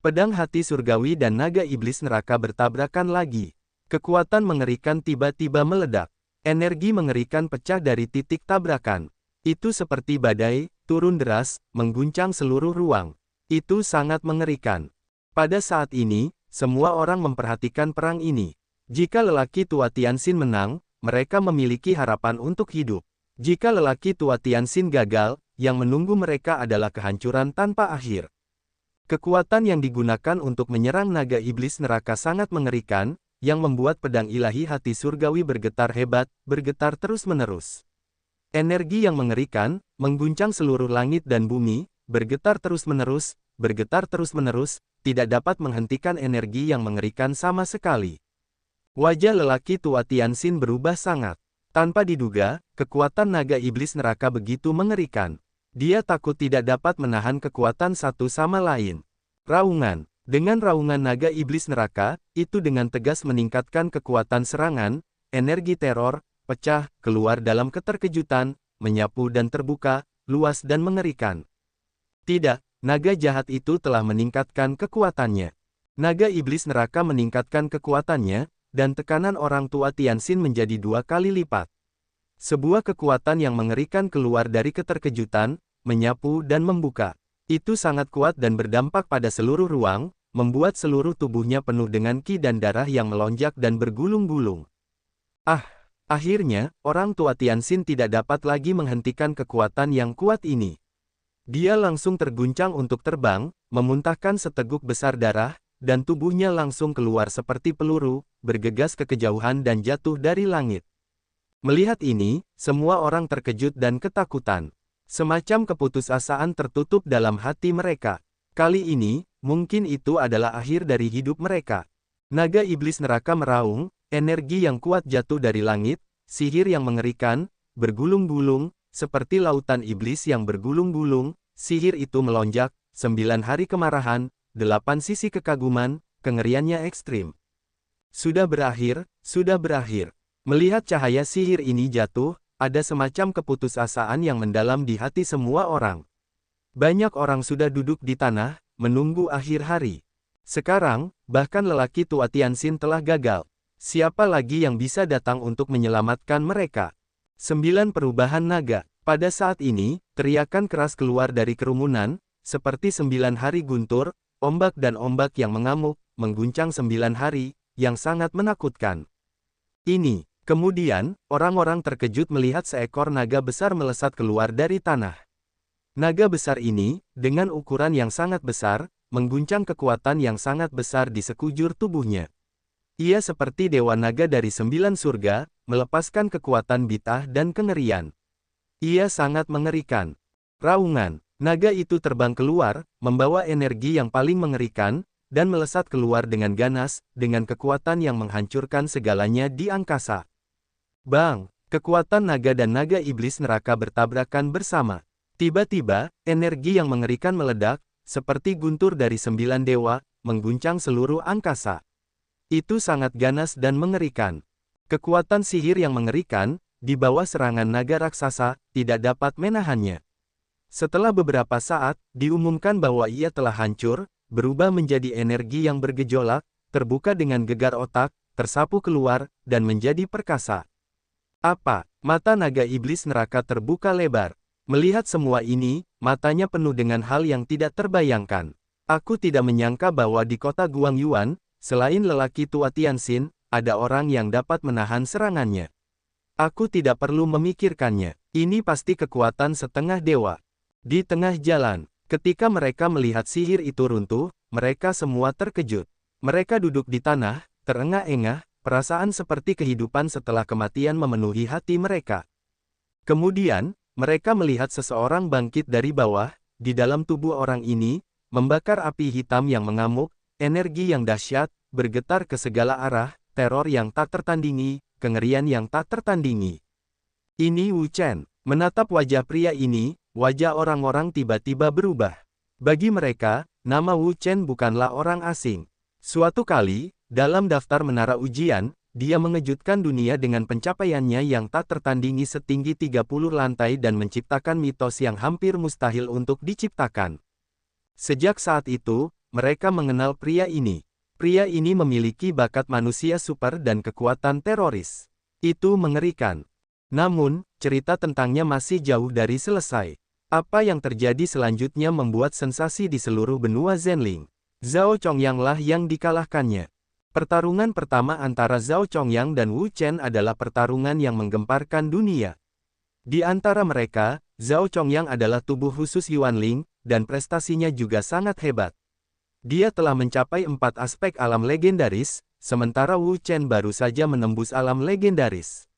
Pedang hati surgawi dan naga iblis neraka bertabrakan lagi. Kekuatan mengerikan tiba-tiba meledak. Energi mengerikan pecah dari titik tabrakan. Itu seperti badai, turun deras, mengguncang seluruh ruang. Itu sangat mengerikan. Pada saat ini, semua orang memperhatikan perang ini. Jika lelaki tua Tianxin menang, mereka memiliki harapan untuk hidup. Jika lelaki tua Tianxin gagal, yang menunggu mereka adalah kehancuran tanpa akhir. Kekuatan yang digunakan untuk menyerang naga iblis neraka sangat mengerikan, yang membuat pedang ilahi hati surgawi bergetar hebat, bergetar terus-menerus. Energi yang mengerikan, mengguncang seluruh langit dan bumi, bergetar terus-menerus, tidak dapat menghentikan energi yang mengerikan sama sekali. Wajah lelaki tua Tianxin berubah sangat. Tanpa diduga, kekuatan naga iblis neraka begitu mengerikan. Dia takut tidak dapat menahan kekuatan satu sama lain. Raungan. Dengan raungan naga iblis neraka, itu dengan tegas meningkatkan kekuatan serangan, energi teror, pecah, keluar dalam keterkejutan, menyapu dan terbuka, luas dan mengerikan. Tidak, naga jahat itu telah meningkatkan kekuatannya. Naga iblis neraka meningkatkan kekuatannya, dan tekanan orang tua Tianxin menjadi 2 kali lipat. Sebuah kekuatan yang mengerikan keluar dari keterkejutan, menyapu dan membuka. Itu sangat kuat dan berdampak pada seluruh ruang, membuat seluruh tubuhnya penuh dengan ki dan darah yang melonjak dan bergulung-gulung. Akhirnya, orang tua Tianxin tidak dapat lagi menghentikan kekuatan yang kuat ini. Dia langsung terguncang untuk terbang, memuntahkan seteguk besar darah, dan tubuhnya langsung keluar seperti peluru, bergegas ke kejauhan dan jatuh dari langit. Melihat ini, semua orang terkejut dan ketakutan. Semacam keputusasaan tertutup dalam hati mereka. Kali ini, mungkin itu adalah akhir dari hidup mereka. Naga iblis neraka meraung, energi yang kuat jatuh dari langit, sihir yang mengerikan, bergulung-gulung, seperti lautan iblis yang bergulung-gulung, sihir itu melonjak, 9 hari kemarahan, 8 sisi kekaguman, kengeriannya ekstrim. Sudah berakhir, sudah berakhir. Melihat cahaya sihir ini jatuh, ada semacam keputusasaan yang mendalam di hati semua orang. Banyak orang sudah duduk di tanah, menunggu akhir hari. Sekarang, bahkan lelaki tua Tianxin telah gagal. Siapa lagi yang bisa datang untuk menyelamatkan mereka? 9 perubahan naga. Pada saat ini, teriakan keras keluar dari kerumunan, seperti 9 hari guntur, ombak dan ombak yang mengamuk, mengguncang 9 hari, yang sangat menakutkan. Kemudian, orang-orang terkejut melihat seekor naga besar melesat keluar dari tanah. Naga besar ini, dengan ukuran yang sangat besar, mengguncang kekuatan yang sangat besar di sekujur tubuhnya. Ia seperti dewa naga dari 9 surga, melepaskan kekuatan bitah dan kengerian. Ia sangat mengerikan. Raungan. Naga itu terbang keluar, membawa energi yang paling mengerikan, dan melesat keluar dengan ganas, dengan kekuatan yang menghancurkan segalanya di angkasa. Bang! Kekuatan naga dan naga iblis neraka bertabrakan bersama. Tiba-tiba, energi yang mengerikan meledak, seperti guntur dari 9 dewa, mengguncang seluruh angkasa. Itu sangat ganas dan mengerikan. Kekuatan sihir yang mengerikan, di bawah serangan naga raksasa, tidak dapat menahannya. Setelah beberapa saat, diumumkan bahwa ia telah hancur, berubah menjadi energi yang bergejolak, terbuka dengan gegar otak, tersapu keluar, dan menjadi perkasa. Mata naga iblis neraka terbuka lebar. Melihat semua ini, matanya penuh dengan hal yang tidak terbayangkan. Aku tidak menyangka bahwa di kota Guangyuan, selain lelaki tua Tianxin, ada orang yang dapat menahan serangannya. Aku tidak perlu memikirkannya. Ini pasti kekuatan setengah dewa. Di tengah jalan, ketika mereka melihat sihir itu runtuh, mereka semua terkejut. Mereka duduk di tanah, terengah-engah, perasaan seperti kehidupan setelah kematian memenuhi hati mereka. Kemudian, mereka melihat seseorang bangkit dari bawah, di dalam tubuh orang ini, membakar api hitam yang mengamuk, energi yang dahsyat, bergetar ke segala arah, teror yang tak tertandingi, kengerian yang tak tertandingi. Ini Wu Chen. Menatap wajah pria ini, wajah orang-orang tiba-tiba berubah. Bagi mereka, nama Wu Chen bukanlah orang asing. Suatu kali, dalam daftar menara ujian, dia mengejutkan dunia dengan pencapaiannya yang tak tertandingi setinggi 30 lantai dan menciptakan mitos yang hampir mustahil untuk diciptakan. Sejak saat itu, mereka mengenal pria ini. Pria ini memiliki bakat manusia super dan kekuatan teroris. Itu mengerikan. Namun, cerita tentangnya masih jauh dari selesai. Apa yang terjadi selanjutnya membuat sensasi di seluruh benua Zenling. Zhao Chongyang lah yang dikalahkannya. Pertarungan pertama antara Zhao Chongyang dan Wu Chen adalah pertarungan yang menggemparkan dunia. Di antara mereka, Zhao Chongyang adalah tubuh khusus Yuanling, dan prestasinya juga sangat hebat. Dia telah mencapai 4 aspek alam legendaris, sementara Wu Chen baru saja menembus alam legendaris.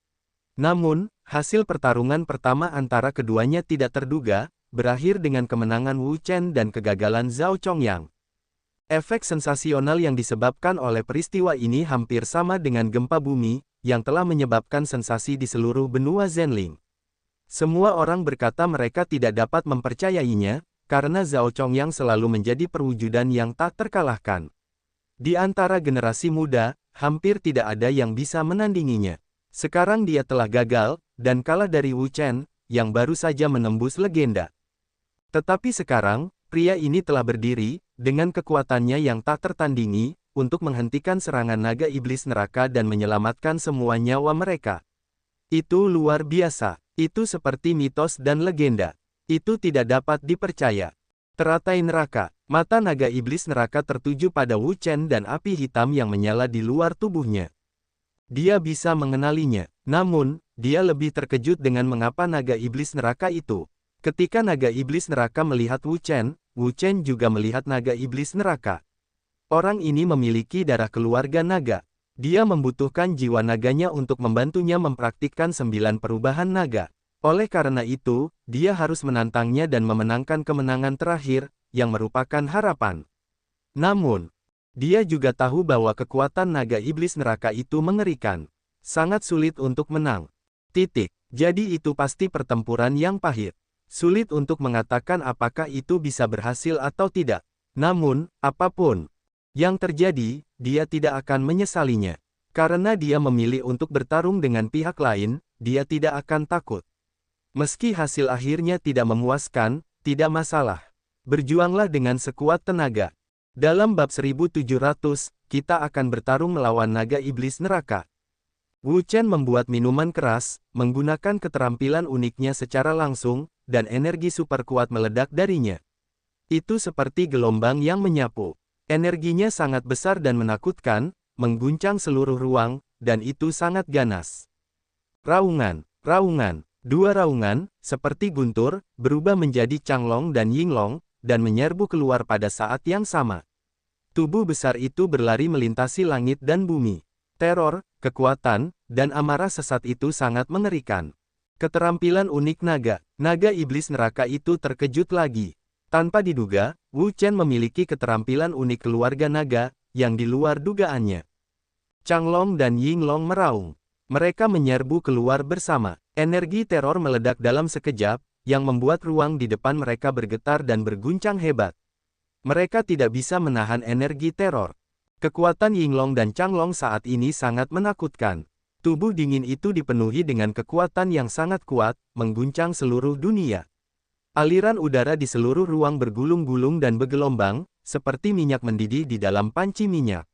Namun, hasil pertarungan pertama antara keduanya tidak terduga, berakhir dengan kemenangan Wu Chen dan kegagalan Zhao Chongyang. Efek sensasional yang disebabkan oleh peristiwa ini hampir sama dengan gempa bumi, yang telah menyebabkan sensasi di seluruh benua Zenling. Semua orang berkata mereka tidak dapat mempercayainya, karena Zhao Chongyang selalu menjadi perwujudan yang tak terkalahkan. Di antara generasi muda, hampir tidak ada yang bisa menandinginya. Sekarang dia telah gagal, dan kalah dari Wu Chen, yang baru saja menembus legenda. Tetapi sekarang, pria ini telah berdiri, dengan kekuatannya yang tak tertandingi, untuk menghentikan serangan naga iblis neraka dan menyelamatkan semua nyawa mereka. Itu luar biasa. Itu seperti mitos dan legenda. Itu tidak dapat dipercaya. Teratai neraka. Mata naga iblis neraka tertuju pada Wu Chen dan api hitam yang menyala di luar tubuhnya. Dia bisa mengenalinya. Namun, dia lebih terkejut dengan mengapa naga iblis neraka itu. Ketika naga iblis neraka melihat Wu Chen juga melihat naga iblis neraka. Orang ini memiliki darah keluarga naga. Dia membutuhkan jiwa naganya untuk membantunya mempraktikkan 9 perubahan naga. Oleh karena itu, dia harus menantangnya dan memenangkan kemenangan terakhir, yang merupakan harapan. Namun, dia juga tahu bahwa kekuatan naga iblis neraka itu mengerikan. Sangat sulit untuk menang. Jadi itu pasti pertempuran yang pahit. Sulit untuk mengatakan apakah itu bisa berhasil atau tidak. Namun, apapun yang terjadi, dia tidak akan menyesalinya. Karena dia memilih untuk bertarung dengan pihak lain, dia tidak akan takut. Meski hasil akhirnya tidak memuaskan, tidak masalah. Berjuanglah dengan sekuat tenaga. Dalam bab 1700, kita akan bertarung melawan naga iblis neraka. Wu Chen membuat minuman keras, menggunakan keterampilan uniknya secara langsung, dan energi super kuat meledak darinya. Itu seperti gelombang yang menyapu. Energinya sangat besar dan menakutkan, mengguncang seluruh ruang, dan itu sangat ganas. Raungan. Dua raungan, seperti guntur, berubah menjadi Changlong dan Yinglong, dan menyerbu keluar pada saat yang sama. Tubuh besar itu berlari melintasi langit dan bumi. Teror, kekuatan, dan amarah sesat itu sangat mengerikan. Keterampilan unik naga iblis neraka itu terkejut lagi. Tanpa diduga, Wu Chen memiliki keterampilan unik keluarga naga, yang di luar dugaannya. Changlong dan Yinglong meraung. Mereka menyerbu keluar bersama. Energi teror meledak dalam sekejap, yang membuat ruang di depan mereka bergetar dan berguncang hebat. Mereka tidak bisa menahan energi teror. Kekuatan Yinglong dan Changlong saat ini sangat menakutkan. Tubuh dingin itu dipenuhi dengan kekuatan yang sangat kuat, mengguncang seluruh dunia. Aliran udara di seluruh ruang bergulung-gulung dan bergelombang, seperti minyak mendidih di dalam panci minyak.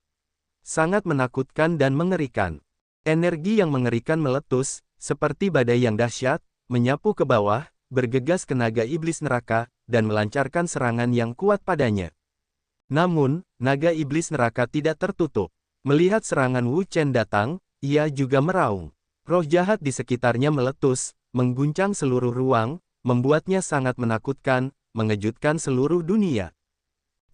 Sangat menakutkan dan mengerikan. Energi yang mengerikan meletus, seperti badai yang dahsyat, menyapu ke bawah, bergegas ke naga iblis neraka, dan melancarkan serangan yang kuat padanya. Namun, naga iblis neraka tidak tertutup. Melihat serangan Wu Chen datang, ia juga meraung. Roh jahat di sekitarnya meletus, mengguncang seluruh ruang, membuatnya sangat menakutkan, mengejutkan seluruh dunia.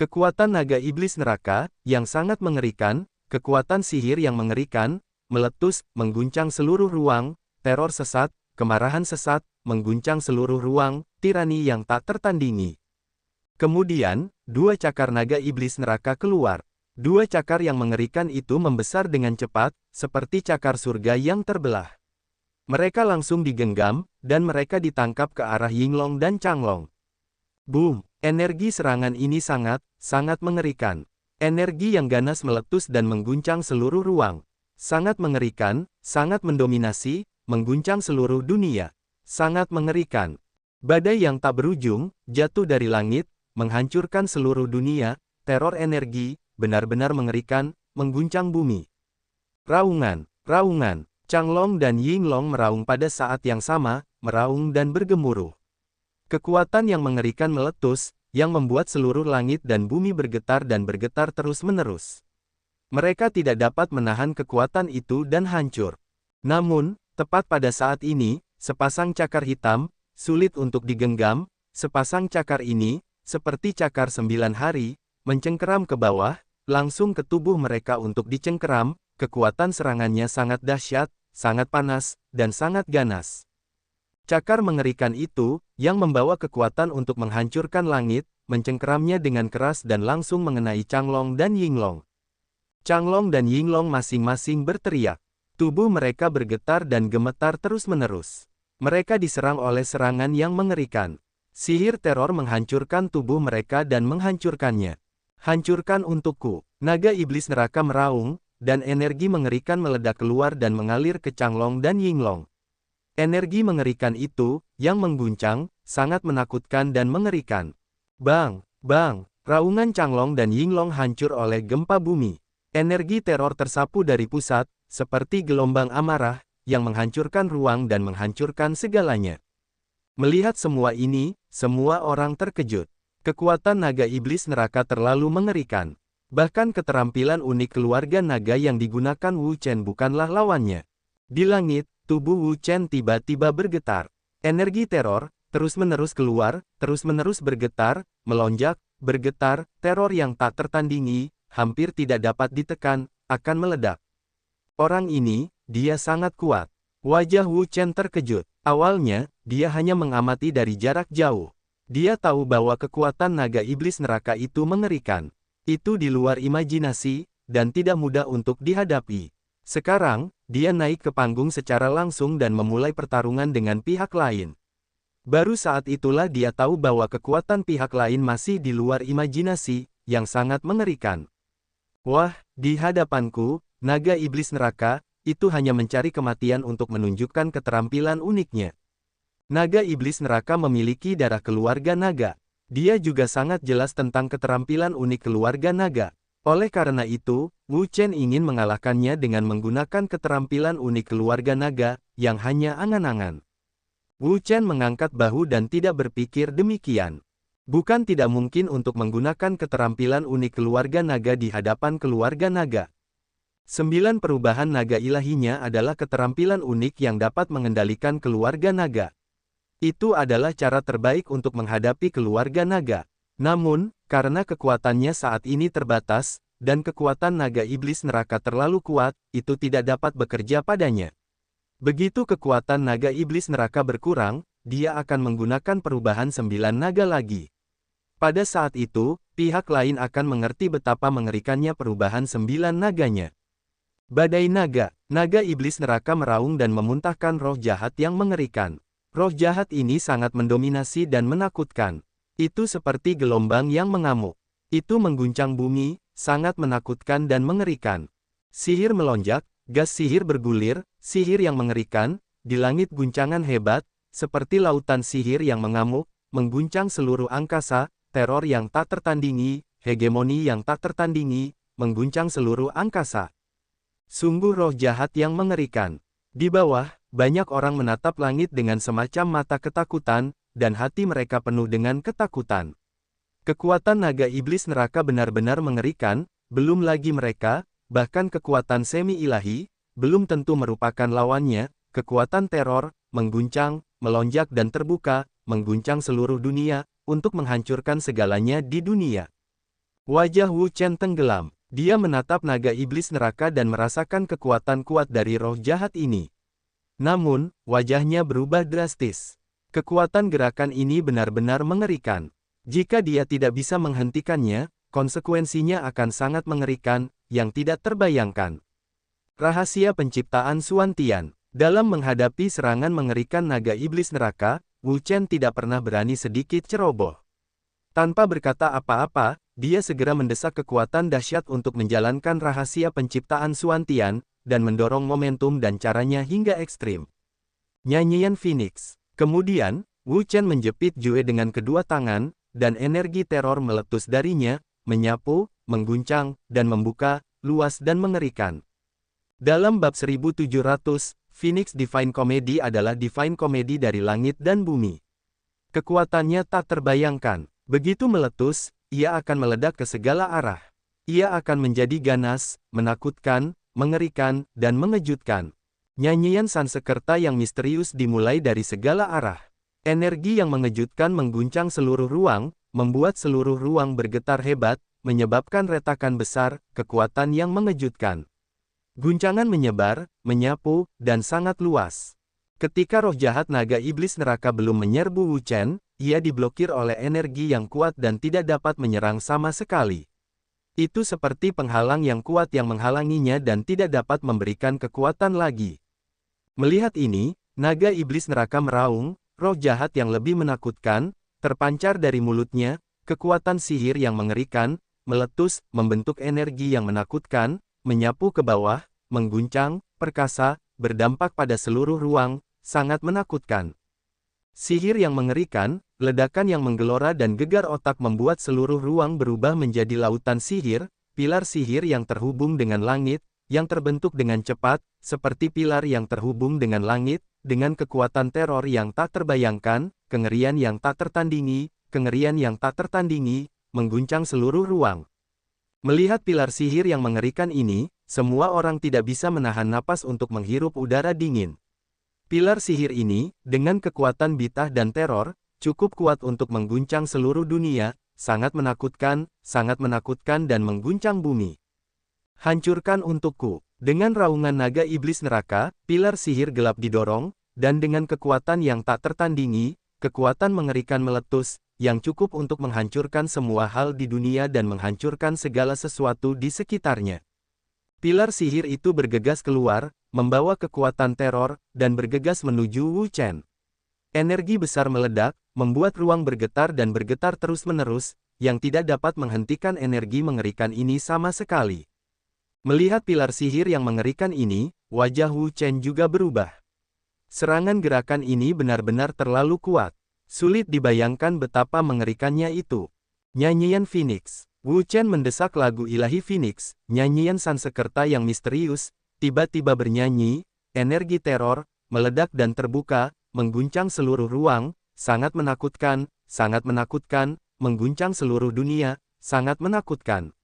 Kekuatan naga iblis neraka, yang sangat mengerikan, kekuatan sihir yang mengerikan, meletus, mengguncang seluruh ruang, teror sesat, kemarahan sesat, mengguncang seluruh ruang, tirani yang tak tertandingi. Kemudian, dua cakar naga iblis neraka keluar. Dua cakar yang mengerikan itu membesar dengan cepat, seperti cakar surga yang terbelah. Mereka langsung digenggam, dan mereka ditangkap ke arah Yinglong dan Changlong. Boom! Energi serangan ini sangat mengerikan. Energi yang ganas meletus dan mengguncang seluruh ruang. Sangat mengerikan, sangat mendominasi, mengguncang seluruh dunia. Sangat mengerikan. Badai yang tak berujung, jatuh dari langit, menghancurkan seluruh dunia, teror energi, benar-benar mengerikan, mengguncang bumi. Raungan, raungan, Changlong dan Yinglong meraung pada saat yang sama, meraung dan bergemuruh. Kekuatan yang mengerikan meletus, yang membuat seluruh langit dan bumi bergetar dan bergetar terus-menerus. Mereka tidak dapat menahan kekuatan itu dan hancur. Namun, tepat pada saat ini, sepasang cakar hitam, sulit untuk digenggam, sepasang cakar ini, seperti cakar 9 hari, mencengkeram ke bawah, langsung ke tubuh mereka untuk dicengkeram, kekuatan serangannya sangat dahsyat, sangat panas, dan sangat ganas. Cakar mengerikan itu, yang membawa kekuatan untuk menghancurkan langit, mencengkeramnya dengan keras dan langsung mengenai Changlong dan Yinglong. Changlong dan Yinglong masing-masing berteriak. Tubuh mereka bergetar dan gemetar terus-menerus. Mereka diserang oleh serangan yang mengerikan. Sihir teror menghancurkan tubuh mereka dan menghancurkannya. Hancurkan untukku. Naga iblis neraka meraung, dan energi mengerikan meledak keluar dan mengalir ke Changlong dan Yinglong. Energi mengerikan itu, yang mengguncang, sangat menakutkan dan mengerikan. Bang, bang, raungan Changlong dan Yinglong hancur oleh gempa bumi. Energi teror tersapu dari pusat, seperti gelombang amarah, yang menghancurkan ruang dan menghancurkan segalanya. Melihat semua ini, semua orang terkejut. Kekuatan naga iblis neraka terlalu mengerikan. Bahkan keterampilan unik keluarga naga yang digunakan Wu Chen bukanlah lawannya. Di langit, tubuh Wu Chen tiba-tiba bergetar. Energi teror, terus-menerus keluar, terus-menerus bergetar, melonjak, bergetar, teror yang tak tertandingi, hampir tidak dapat ditekan, akan meledak. Orang ini, dia sangat kuat. Wajah Wu Chen terkejut. Awalnya, dia hanya mengamati dari jarak jauh. Dia tahu bahwa kekuatan naga iblis neraka itu mengerikan. Itu di luar imajinasi, dan tidak mudah untuk dihadapi. Sekarang, dia naik ke panggung secara langsung dan memulai pertarungan dengan pihak lain. Baru saat itulah dia tahu bahwa kekuatan pihak lain masih di luar imajinasi, yang sangat mengerikan. Wah, di hadapanku, naga iblis neraka, itu hanya mencari kematian untuk menunjukkan keterampilan uniknya. Naga iblis neraka memiliki darah keluarga naga. Dia juga sangat jelas tentang keterampilan unik keluarga naga. Oleh karena itu, Wu Chen ingin mengalahkannya dengan menggunakan keterampilan unik keluarga naga, yang hanya angan-angan. Wu Chen mengangkat bahu dan tidak berpikir demikian. Bukan tidak mungkin untuk menggunakan keterampilan unik keluarga naga di hadapan keluarga naga. 9 perubahan naga ilahinya adalah keterampilan unik yang dapat mengendalikan keluarga naga. Itu adalah cara terbaik untuk menghadapi keluarga naga. Namun, karena kekuatannya saat ini terbatas, dan kekuatan naga iblis neraka terlalu kuat, itu tidak dapat bekerja padanya. Begitu kekuatan naga iblis neraka berkurang, dia akan menggunakan perubahan 9 naga lagi. Pada saat itu, pihak lain akan mengerti betapa mengerikannya perubahan 9 naganya. Badai naga, naga iblis neraka meraung dan memuntahkan roh jahat yang mengerikan. Roh jahat ini sangat mendominasi dan menakutkan. Itu seperti gelombang yang mengamuk. Itu mengguncang bumi, sangat menakutkan dan mengerikan. Sihir melonjak, gas sihir bergulir, sihir yang mengerikan, di langit guncangan hebat, seperti lautan sihir yang mengamuk, mengguncang seluruh angkasa, teror yang tak tertandingi, hegemoni yang tak tertandingi, mengguncang seluruh angkasa. Sungguh roh jahat yang mengerikan. Di bawah, banyak orang menatap langit dengan semacam mata ketakutan, dan hati mereka penuh dengan ketakutan. Kekuatan naga iblis neraka benar-benar mengerikan, belum lagi mereka, bahkan kekuatan semi-ilahi, belum tentu merupakan lawannya, kekuatan teror, mengguncang, melonjak dan terbuka, mengguncang seluruh dunia, untuk menghancurkan segalanya di dunia. Wajah Wu Chen tenggelam. Dia menatap naga iblis neraka dan merasakan kekuatan kuat dari roh jahat ini. Namun, wajahnya berubah drastis. Kekuatan gerakan ini benar-benar mengerikan. Jika dia tidak bisa menghentikannya, konsekuensinya akan sangat mengerikan, yang tidak terbayangkan. Rahasia penciptaan Suantian. Dalam menghadapi serangan mengerikan naga iblis neraka, Wu Chen tidak pernah berani sedikit ceroboh. Tanpa berkata apa-apa, dia segera mendesak kekuatan dahsyat untuk menjalankan rahasia penciptaan Suantian, dan mendorong momentum dan caranya hingga ekstrim. Nyanyian Phoenix. Kemudian, Wu Chen menjepit Jue dengan kedua tangan, dan energi teror meletus darinya, menyapu, mengguncang, dan membuka, luas dan mengerikan. Dalam bab 1700, Phoenix Divine Comedy adalah Divine Comedy dari langit dan bumi. Kekuatannya tak terbayangkan. Begitu meletus, ia akan meledak ke segala arah. Ia akan menjadi ganas, menakutkan, mengerikan, dan mengejutkan. Nyanyian Sansekerta yang misterius dimulai dari segala arah. Energi yang mengejutkan mengguncang seluruh ruang, membuat seluruh ruang bergetar hebat, menyebabkan retakan besar, kekuatan yang mengejutkan. Guncangan menyebar, menyapu, dan sangat luas. Ketika roh jahat naga iblis neraka belum menyerbu Wu Chen, ia diblokir oleh energi yang kuat dan tidak dapat menyerang sama sekali. Itu seperti penghalang yang kuat yang menghalanginya dan tidak dapat memberikan kekuatan lagi. Melihat ini, naga iblis neraka meraung, roh jahat yang lebih menakutkan, terpancar dari mulutnya, kekuatan sihir yang mengerikan, meletus, membentuk energi yang menakutkan, menyapu ke bawah, mengguncang, perkasa, berdampak pada seluruh ruang, sangat menakutkan. Sihir yang mengerikan, ledakan yang menggelora dan gegar otak membuat seluruh ruang berubah menjadi lautan sihir, pilar sihir yang terhubung dengan langit, yang terbentuk dengan cepat, seperti pilar yang terhubung dengan langit, dengan kekuatan teror yang tak terbayangkan, kengerian yang tak tertandingi, mengguncang seluruh ruang. Melihat pilar sihir yang mengerikan ini, semua orang tidak bisa menahan napas untuk menghirup udara dingin. Pilar sihir ini, dengan kekuatan bitah dan teror, cukup kuat untuk mengguncang seluruh dunia, sangat menakutkan dan mengguncang bumi. Hancurkan untukku. Dengan raungan naga iblis neraka, pilar sihir gelap didorong, dan dengan kekuatan yang tak tertandingi, kekuatan mengerikan meletus, yang cukup untuk menghancurkan semua hal di dunia dan menghancurkan segala sesuatu di sekitarnya. Pilar sihir itu bergegas keluar, membawa kekuatan teror, dan bergegas menuju Wu Chen. Energi besar meledak, membuat ruang bergetar dan bergetar terus-menerus, yang tidak dapat menghentikan energi mengerikan ini sama sekali. Melihat pilar sihir yang mengerikan ini, wajah Wu Chen juga berubah. Serangan gerakan ini benar-benar terlalu kuat. Sulit dibayangkan betapa mengerikannya itu. Nyanyian Phoenix. Wu Chen mendesak lagu ilahi Phoenix, nyanyian Sansekerta yang misterius, tiba-tiba bernyanyi, energi teror, meledak dan terbuka, mengguncang seluruh ruang, sangat menakutkan, mengguncang seluruh dunia, sangat menakutkan.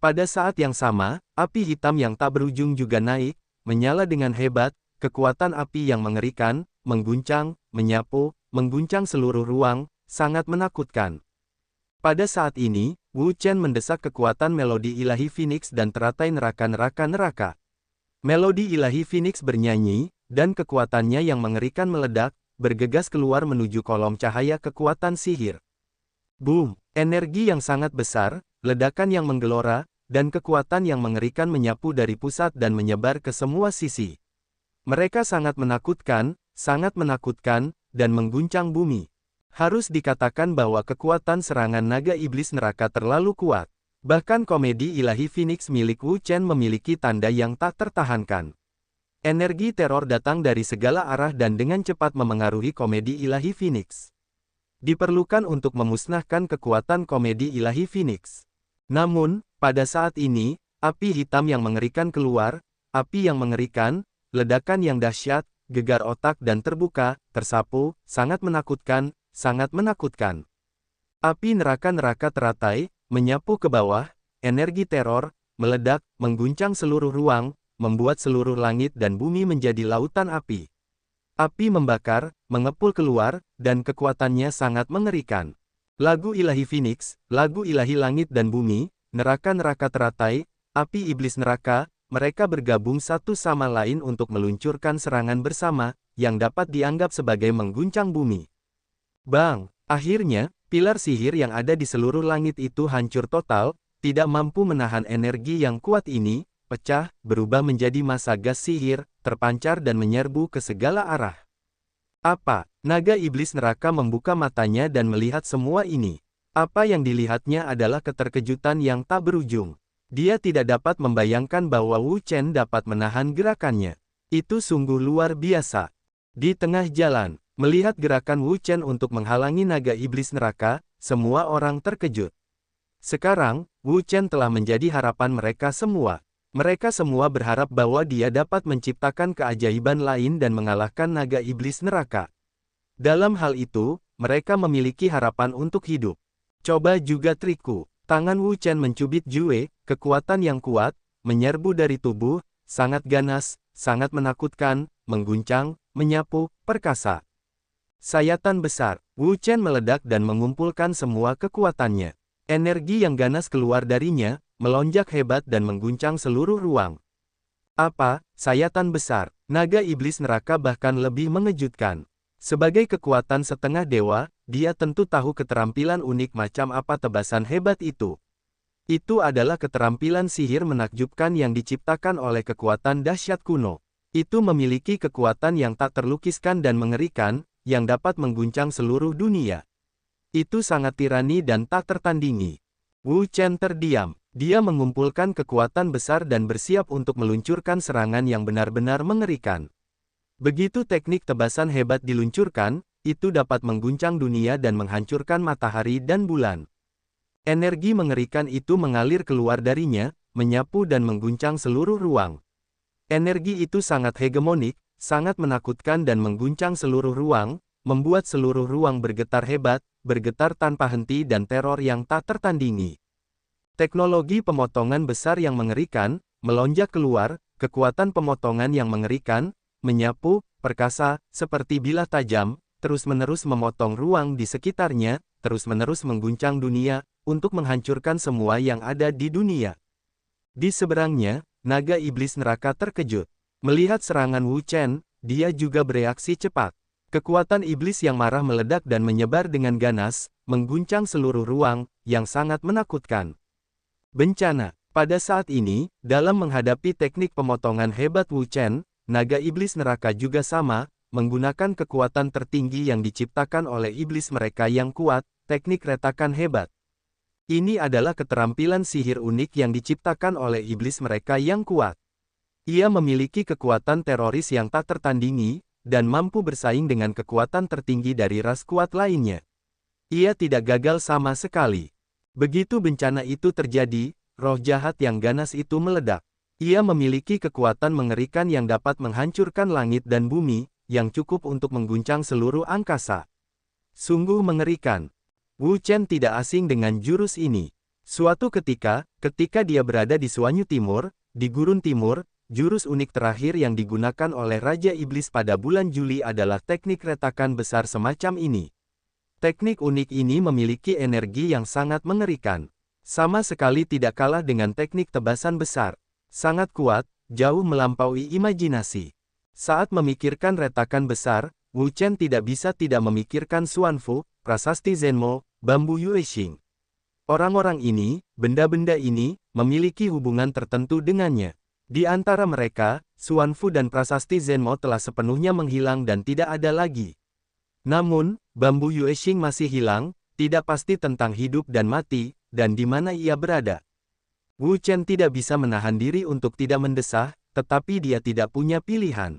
Pada saat yang sama, api hitam yang tak berujung juga naik, menyala dengan hebat, kekuatan api yang mengerikan, mengguncang, menyapu, mengguncang seluruh ruang, sangat menakutkan. Pada saat ini, Wu Chen mendesak kekuatan melodi ilahi Phoenix dan teratai neraka. Melodi ilahi Phoenix bernyanyi, dan kekuatannya yang mengerikan meledak, bergegas keluar menuju kolom cahaya kekuatan sihir. Boom! Energi yang sangat besar, ledakan yang menggelora, dan kekuatan yang mengerikan menyapu dari pusat dan menyebar ke semua sisi. Mereka sangat menakutkan, dan mengguncang bumi. Harus dikatakan bahwa kekuatan serangan naga iblis neraka terlalu kuat. Bahkan komedi ilahi Phoenix milik Wu Chen memiliki tanda yang tak tertahankan. Energi teror datang dari segala arah dan dengan cepat memengaruhi komedi ilahi Phoenix. Diperlukan untuk memusnahkan kekuatan komedi ilahi Phoenix. Namun, pada saat ini, api hitam yang mengerikan keluar, api yang mengerikan, ledakan yang dahsyat, gegar otak dan terbuka, tersapu, sangat menakutkan. Api neraka teratai, menyapu ke bawah, energi teror, meledak, mengguncang seluruh ruang, membuat seluruh langit dan bumi menjadi lautan api. Api membakar, mengepul keluar, dan kekuatannya sangat mengerikan. Lagu ilahi Phoenix, lagu ilahi langit dan bumi, neraka teratai, api iblis neraka, mereka bergabung satu sama lain untuk meluncurkan serangan bersama, yang dapat dianggap sebagai mengguncang bumi. Bang! Akhirnya, pilar sihir yang ada di seluruh langit itu hancur total, tidak mampu menahan energi yang kuat ini, pecah, berubah menjadi massa gas sihir, terpancar dan menyerbu ke segala arah. Apa? Naga iblis neraka membuka matanya dan melihat semua ini. Apa yang dilihatnya adalah keterkejutan yang tak berujung. Dia tidak dapat membayangkan bahwa Wu Chen dapat menahan gerakannya. Itu sungguh luar biasa. Di tengah jalan, melihat gerakan Wu Chen untuk menghalangi naga iblis neraka, semua orang terkejut. Sekarang, Wu Chen telah menjadi harapan mereka semua. Mereka semua berharap bahwa dia dapat menciptakan keajaiban lain dan mengalahkan naga iblis neraka. Dalam hal itu, mereka memiliki harapan untuk hidup. Coba juga trikku. Tangan Wu Chen mencubit Jue, kekuatan yang kuat, menyerbu dari tubuh, sangat ganas, sangat menakutkan, mengguncang, menyapu, perkasa. Sayatan besar, Wu Chen meledak dan mengumpulkan semua kekuatannya. Energi yang ganas keluar darinya, melonjak hebat dan mengguncang seluruh ruang. Apa, sayatan besar, naga iblis neraka bahkan lebih mengejutkan. Sebagai kekuatan setengah dewa, dia tentu tahu keterampilan unik macam apa tebasan hebat itu. Itu adalah keterampilan sihir menakjubkan yang diciptakan oleh kekuatan dahsyat kuno. Itu memiliki kekuatan yang tak terlukiskan dan mengerikan, yang dapat mengguncang seluruh dunia. Itu sangat tirani dan tak tertandingi. Wu Chen terdiam. Dia mengumpulkan kekuatan besar dan bersiap untuk meluncurkan serangan yang benar-benar mengerikan. Begitu teknik tebasan hebat diluncurkan, itu dapat mengguncang dunia dan menghancurkan matahari dan bulan. Energi mengerikan itu mengalir keluar darinya, menyapu dan mengguncang seluruh ruang. Energi itu sangat hegemonik, sangat menakutkan dan mengguncang seluruh ruang, membuat seluruh ruang bergetar hebat, bergetar tanpa henti dan teror yang tak tertandingi. Teknologi pemotongan besar yang mengerikan, melonjak keluar, kekuatan pemotongan yang mengerikan, menyapu, perkasa, seperti bilah tajam, terus-menerus memotong ruang di sekitarnya, terus-menerus mengguncang dunia, untuk menghancurkan semua yang ada di dunia. Di seberangnya, naga iblis neraka terkejut. Melihat serangan Wu Chen, dia juga bereaksi cepat. Kekuatan iblis yang marah meledak dan menyebar dengan ganas, mengguncang seluruh ruang, yang sangat menakutkan. Bencana. Pada saat ini, dalam menghadapi teknik pemotongan hebat Wu Chen, naga iblis neraka juga sama, menggunakan kekuatan tertinggi yang diciptakan oleh iblis mereka yang kuat, teknik retakan hebat. Ini adalah keterampilan sihir unik yang diciptakan oleh iblis mereka yang kuat. Ia memiliki kekuatan teroris yang tak tertandingi, dan mampu bersaing dengan kekuatan tertinggi dari ras kuat lainnya. Ia tidak gagal sama sekali. Begitu bencana itu terjadi, roh jahat yang ganas itu meledak. Ia memiliki kekuatan mengerikan yang dapat menghancurkan langit dan bumi, yang cukup untuk mengguncang seluruh angkasa. Sungguh mengerikan. Wu Chen tidak asing dengan jurus ini. Suatu ketika dia berada di Suanyu Timur, di Gurun Timur, jurus unik terakhir yang digunakan oleh Raja Iblis pada bulan Juli adalah teknik retakan besar semacam ini. Teknik unik ini memiliki energi yang sangat mengerikan. Sama sekali tidak kalah dengan teknik tebasan besar. Sangat kuat, jauh melampaui imajinasi. Saat memikirkan retakan besar, Wu Chen tidak bisa tidak memikirkan Xuanfu, prasasti Zhenmo, bambu Yuexing. Orang-orang ini, benda-benda ini, memiliki hubungan tertentu dengannya. Di antara mereka, Xuanfu dan prasasti Zhenmo telah sepenuhnya menghilang dan tidak ada lagi. Namun, bambu Yuexing masih hilang, tidak pasti tentang hidup dan mati, dan di mana ia berada. Wu Chen tidak bisa menahan diri untuk tidak mendesah, tetapi dia tidak punya pilihan.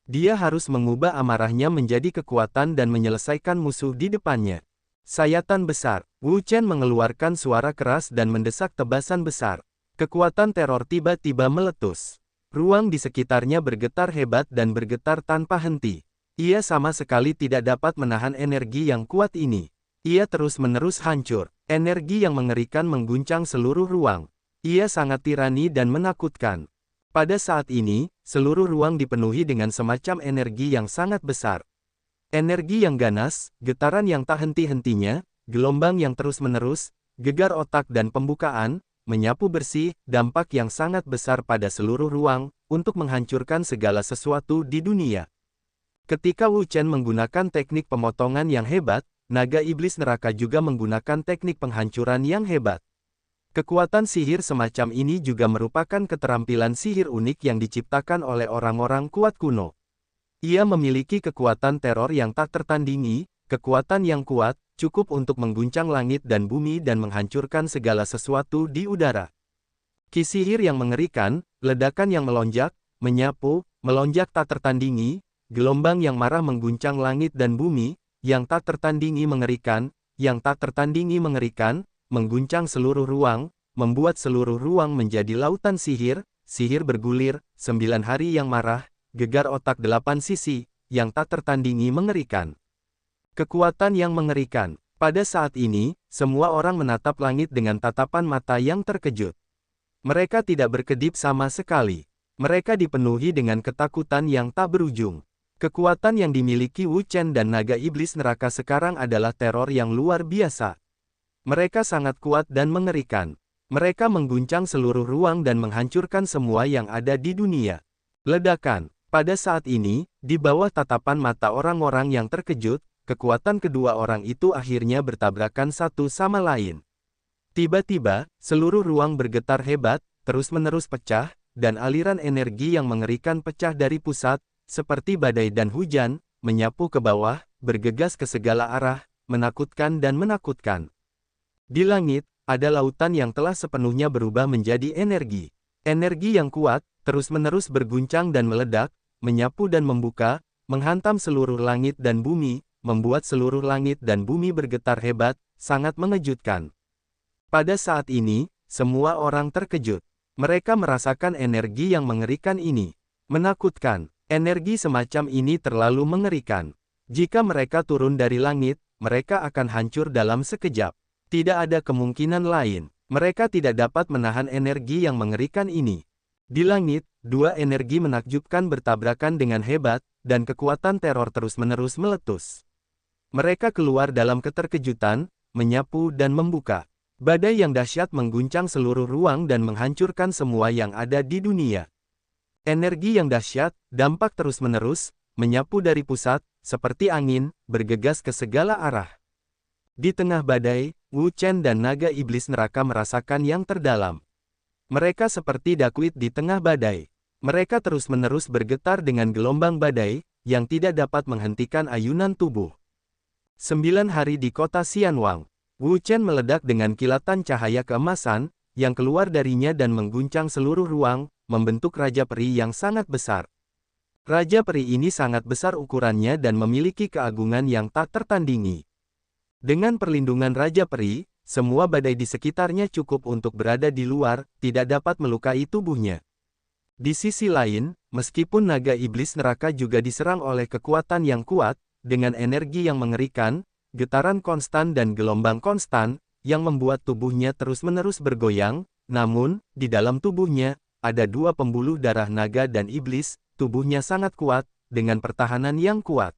Dia harus mengubah amarahnya menjadi kekuatan dan menyelesaikan musuh di depannya. Sayatan besar, Wu Chen mengeluarkan suara keras dan mendesak tebasan besar. Kekuatan teror tiba-tiba meletus. Ruang di sekitarnya bergetar hebat dan bergetar tanpa henti. Ia sama sekali tidak dapat menahan energi yang kuat ini. Ia terus-menerus hancur. Energi yang mengerikan mengguncang seluruh ruang. Ia sangat tirani dan menakutkan. Pada saat ini, seluruh ruang dipenuhi dengan semacam energi yang sangat besar. Energi yang ganas, getaran yang tak henti-hentinya, gelombang yang terus-menerus, gegar otak dan pembukaan, menyapu bersih, dampak yang sangat besar pada seluruh ruang, untuk menghancurkan segala sesuatu di dunia. Ketika Wu Chen menggunakan teknik pemotongan yang hebat, naga iblis neraka juga menggunakan teknik penghancuran yang hebat. Kekuatan sihir semacam ini juga merupakan keterampilan sihir unik yang diciptakan oleh orang-orang kuat kuno. Ia memiliki kekuatan teror yang tak tertandingi, kekuatan yang kuat, cukup untuk mengguncang langit dan bumi dan menghancurkan segala sesuatu di udara. Ki sihir yang mengerikan, ledakan yang melonjak, menyapu, melonjak tak tertandingi, gelombang yang marah mengguncang langit dan bumi, yang tak tertandingi mengerikan, yang tak tertandingi mengerikan, mengguncang seluruh ruang, membuat seluruh ruang menjadi lautan sihir, sihir bergulir, 9 hari yang marah, gegar otak 8 sisi, yang tak tertandingi mengerikan. Kekuatan yang mengerikan. Pada saat ini, semua orang menatap langit dengan tatapan mata yang terkejut. Mereka tidak berkedip sama sekali. Mereka dipenuhi dengan ketakutan yang tak berujung. Kekuatan yang dimiliki Wu Chen dan naga iblis neraka sekarang adalah teror yang luar biasa. Mereka sangat kuat dan mengerikan. Mereka mengguncang seluruh ruang dan menghancurkan semua yang ada di dunia. Ledakan. Pada saat ini, di bawah tatapan mata orang-orang yang terkejut, kekuatan kedua orang itu akhirnya bertabrakan satu sama lain. Tiba-tiba, seluruh ruang bergetar hebat, terus-menerus pecah, dan aliran energi yang mengerikan pecah dari pusat, seperti badai dan hujan, menyapu ke bawah, bergegas ke segala arah, menakutkan dan menakutkan. Di langit, ada lautan yang telah sepenuhnya berubah menjadi energi. Energi yang kuat, terus-menerus berguncang dan meledak, menyapu dan membuka, menghantam seluruh langit dan bumi, membuat seluruh langit dan bumi bergetar hebat, sangat mengejutkan. Pada saat ini, semua orang terkejut. Mereka merasakan energi yang mengerikan ini. Menakutkan, energi semacam ini terlalu mengerikan. Jika mereka turun dari langit, mereka akan hancur dalam sekejap. Tidak ada kemungkinan lain. Mereka tidak dapat menahan energi yang mengerikan ini. Di langit, dua energi menakjubkan bertabrakan dengan hebat, dan kekuatan teror terus-menerus meletus. Mereka keluar dalam keterkejutan, menyapu dan membuka. Badai yang dahsyat mengguncang seluruh ruang dan menghancurkan semua yang ada di dunia. Energi yang dahsyat, dampak terus-menerus, menyapu dari pusat, seperti angin, bergegas ke segala arah. Di tengah badai, Wu Chen dan naga iblis neraka merasakan yang terdalam. Mereka seperti dakwit di tengah badai. Mereka terus-menerus bergetar dengan gelombang badai, yang tidak dapat menghentikan ayunan tubuh. 9 hari di kota Xianwang. Wu Chen meledak dengan kilatan cahaya keemasan, yang keluar darinya dan mengguncang seluruh ruang, membentuk Raja Peri yang sangat besar. Raja Peri ini sangat besar ukurannya dan memiliki keagungan yang tak tertandingi. Dengan perlindungan Raja Peri, semua badai di sekitarnya cukup untuk berada di luar, tidak dapat melukai tubuhnya. Di sisi lain, meskipun naga iblis neraka juga diserang oleh kekuatan yang kuat, dengan energi yang mengerikan, getaran konstan dan gelombang konstan, yang membuat tubuhnya terus-menerus bergoyang, namun, di dalam tubuhnya, ada dua pembuluh darah naga dan iblis, tubuhnya sangat kuat, dengan pertahanan yang kuat.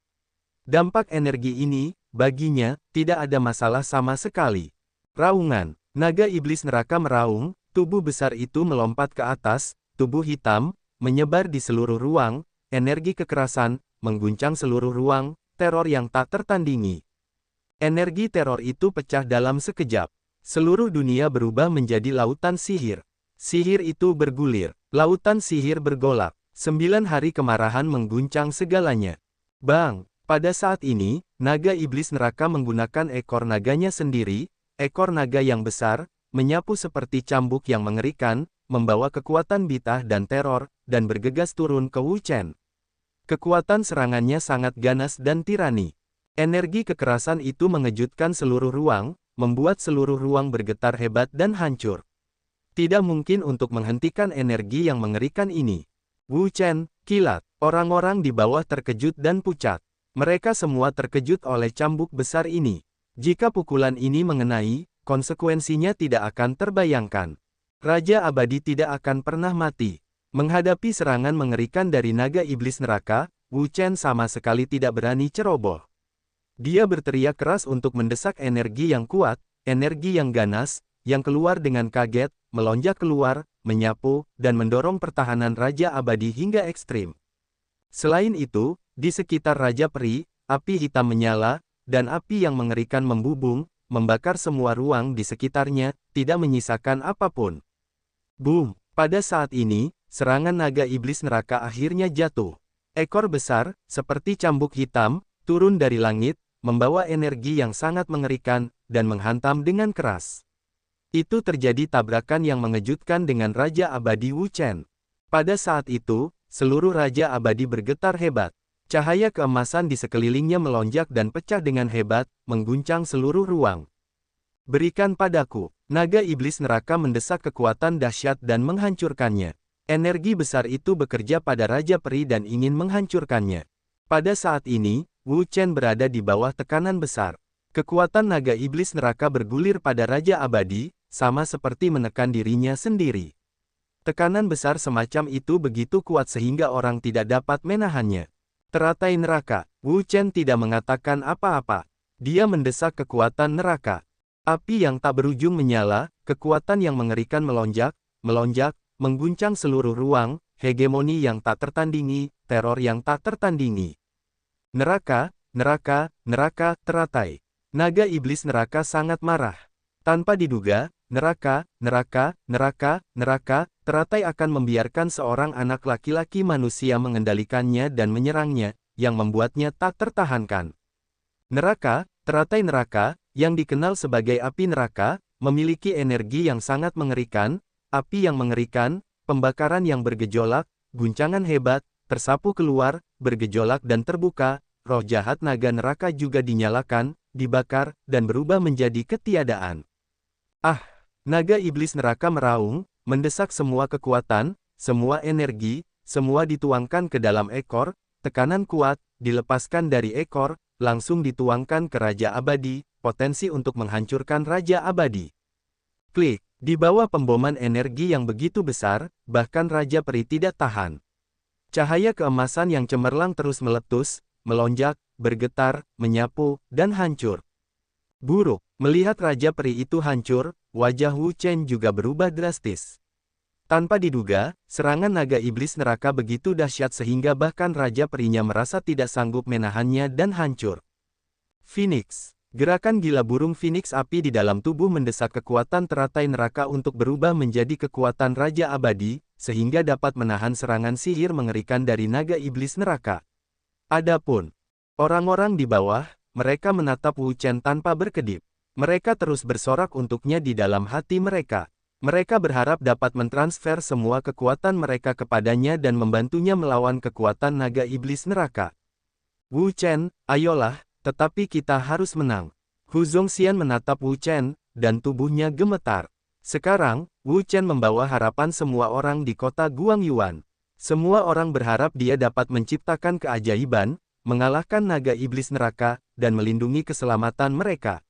Dampak energi ini, baginya, tidak ada masalah sama sekali. Raungan, naga iblis neraka meraung, tubuh besar itu melompat ke atas, tubuh hitam, menyebar di seluruh ruang, energi kekerasan, mengguncang seluruh ruang, teror yang tak tertandingi. Energi teror itu pecah dalam sekejap. Seluruh dunia berubah menjadi lautan sihir. Sihir itu bergulir, lautan sihir bergolak. 9 hari kemarahan mengguncang segalanya. Bang! Pada saat ini, naga iblis neraka menggunakan ekor naganya sendiri, ekor naga yang besar, menyapu seperti cambuk yang mengerikan, membawa kekuatan bitah dan teror, dan bergegas turun ke Wu Chen. Kekuatan serangannya sangat ganas dan tirani. Energi kekerasan itu mengejutkan seluruh ruang, membuat seluruh ruang bergetar hebat dan hancur. Tidak mungkin untuk menghentikan energi yang mengerikan ini. Wu Chen, kilat, orang-orang di bawah terkejut dan pucat. Mereka semua terkejut oleh cambuk besar ini. Jika pukulan ini mengenai, konsekuensinya tidak akan terbayangkan. Raja Abadi tidak akan pernah mati. Menghadapi serangan mengerikan dari naga iblis neraka, Wu Chen sama sekali tidak berani ceroboh. Dia berteriak keras untuk mendesak energi yang kuat, energi yang ganas, yang keluar dengan kaget, melonjak keluar, menyapu, dan mendorong pertahanan Raja Abadi hingga ekstrim. Selain itu, di sekitar Raja Peri, api hitam menyala, dan api yang mengerikan membubung, membakar semua ruang di sekitarnya, tidak menyisakan apapun. Boom! Pada saat ini, serangan naga iblis neraka akhirnya jatuh. Ekor besar, seperti cambuk hitam, turun dari langit, membawa energi yang sangat mengerikan, dan menghantam dengan keras. Itu terjadi tabrakan yang mengejutkan dengan Raja Abadi Wu Chen. Pada saat itu, seluruh Raja Abadi bergetar hebat. Cahaya keemasan di sekelilingnya melonjak dan pecah dengan hebat, mengguncang seluruh ruang. Berikan padaku. Naga iblis neraka mendesak kekuatan dahsyat dan menghancurkannya. Energi besar itu bekerja pada Raja Peri dan ingin menghancurkannya. Pada saat ini, Wu Chen berada di bawah tekanan besar. Kekuatan naga iblis neraka bergulir pada Raja Abadi, sama seperti menekan dirinya sendiri. Tekanan besar semacam itu begitu kuat sehingga orang tidak dapat menahannya. Teratai neraka, Wu Chen tidak mengatakan apa-apa. Dia mendesak kekuatan neraka. Api yang tak berujung menyala, kekuatan yang mengerikan melonjak, mengguncang seluruh ruang, hegemoni yang tak tertandingi, teror yang tak tertandingi. Neraka, teratai. Naga iblis neraka sangat marah. Tanpa diduga, neraka, teratai akan membiarkan seorang anak laki-laki manusia mengendalikannya dan menyerangnya, yang membuatnya tak tertahankan. Neraka, teratai neraka, yang dikenal sebagai api neraka, memiliki energi yang sangat mengerikan, api yang mengerikan, pembakaran yang bergejolak, guncangan hebat, tersapu keluar, bergejolak dan terbuka, roh jahat naga neraka juga dinyalakan, dibakar, dan berubah menjadi ketiadaan. Ah! Naga iblis neraka meraung, mendesak semua kekuatan, semua energi, semua dituangkan ke dalam ekor, tekanan kuat, dilepaskan dari ekor, langsung dituangkan ke Raja Abadi, potensi untuk menghancurkan Raja Abadi. Klik, di bawah pemboman energi yang begitu besar, bahkan Raja Peri tidak tahan. Cahaya keemasan yang cemerlang terus meletus, melonjak, bergetar, menyapu, dan hancur. Buruk, melihat Raja Peri itu hancur, wajah Wu Chen juga berubah drastis. Tanpa diduga, serangan naga iblis neraka begitu dahsyat sehingga bahkan Raja Perinya merasa tidak sanggup menahannya dan hancur. Phoenix. Gerakan gila burung Phoenix api di dalam tubuh mendesak kekuatan teratai neraka untuk berubah menjadi kekuatan Raja Abadi, sehingga dapat menahan serangan sihir mengerikan dari naga iblis neraka. Adapun orang-orang di bawah, mereka menatap Wu Chen tanpa berkedip. Mereka terus bersorak untuknya di dalam hati mereka. Mereka berharap dapat mentransfer semua kekuatan mereka kepadanya dan membantunya melawan kekuatan naga iblis neraka. Wu Chen, ayolah, tetapi kita harus menang. Hu Zongxian menatap Wu Chen, dan tubuhnya gemetar. Sekarang, Wu Chen membawa harapan semua orang di kota Guangyuan. Semua orang berharap dia dapat menciptakan keajaiban, mengalahkan naga iblis neraka, dan melindungi keselamatan mereka.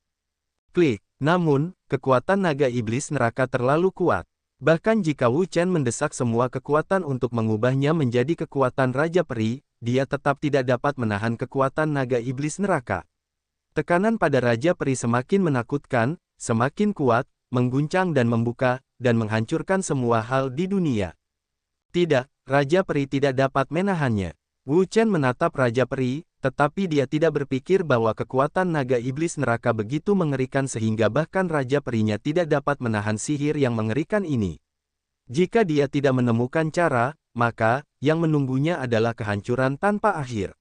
Klik, namun, kekuatan naga iblis neraka terlalu kuat. Bahkan jika Wu Chen mendesak semua kekuatan untuk mengubahnya menjadi kekuatan Raja Peri, dia tetap tidak dapat menahan kekuatan naga iblis neraka. Tekanan pada Raja Peri semakin menakutkan, semakin kuat, mengguncang dan membuka, dan menghancurkan semua hal di dunia. Tidak, Raja Peri tidak dapat menahannya. Wu Chen menatap Raja Peri, tetapi dia tidak berpikir bahwa kekuatan naga iblis neraka begitu mengerikan sehingga bahkan Raja Perinya tidak dapat menahan sihir yang mengerikan ini. Jika dia tidak menemukan cara, maka, yang menunggunya adalah kehancuran tanpa akhir.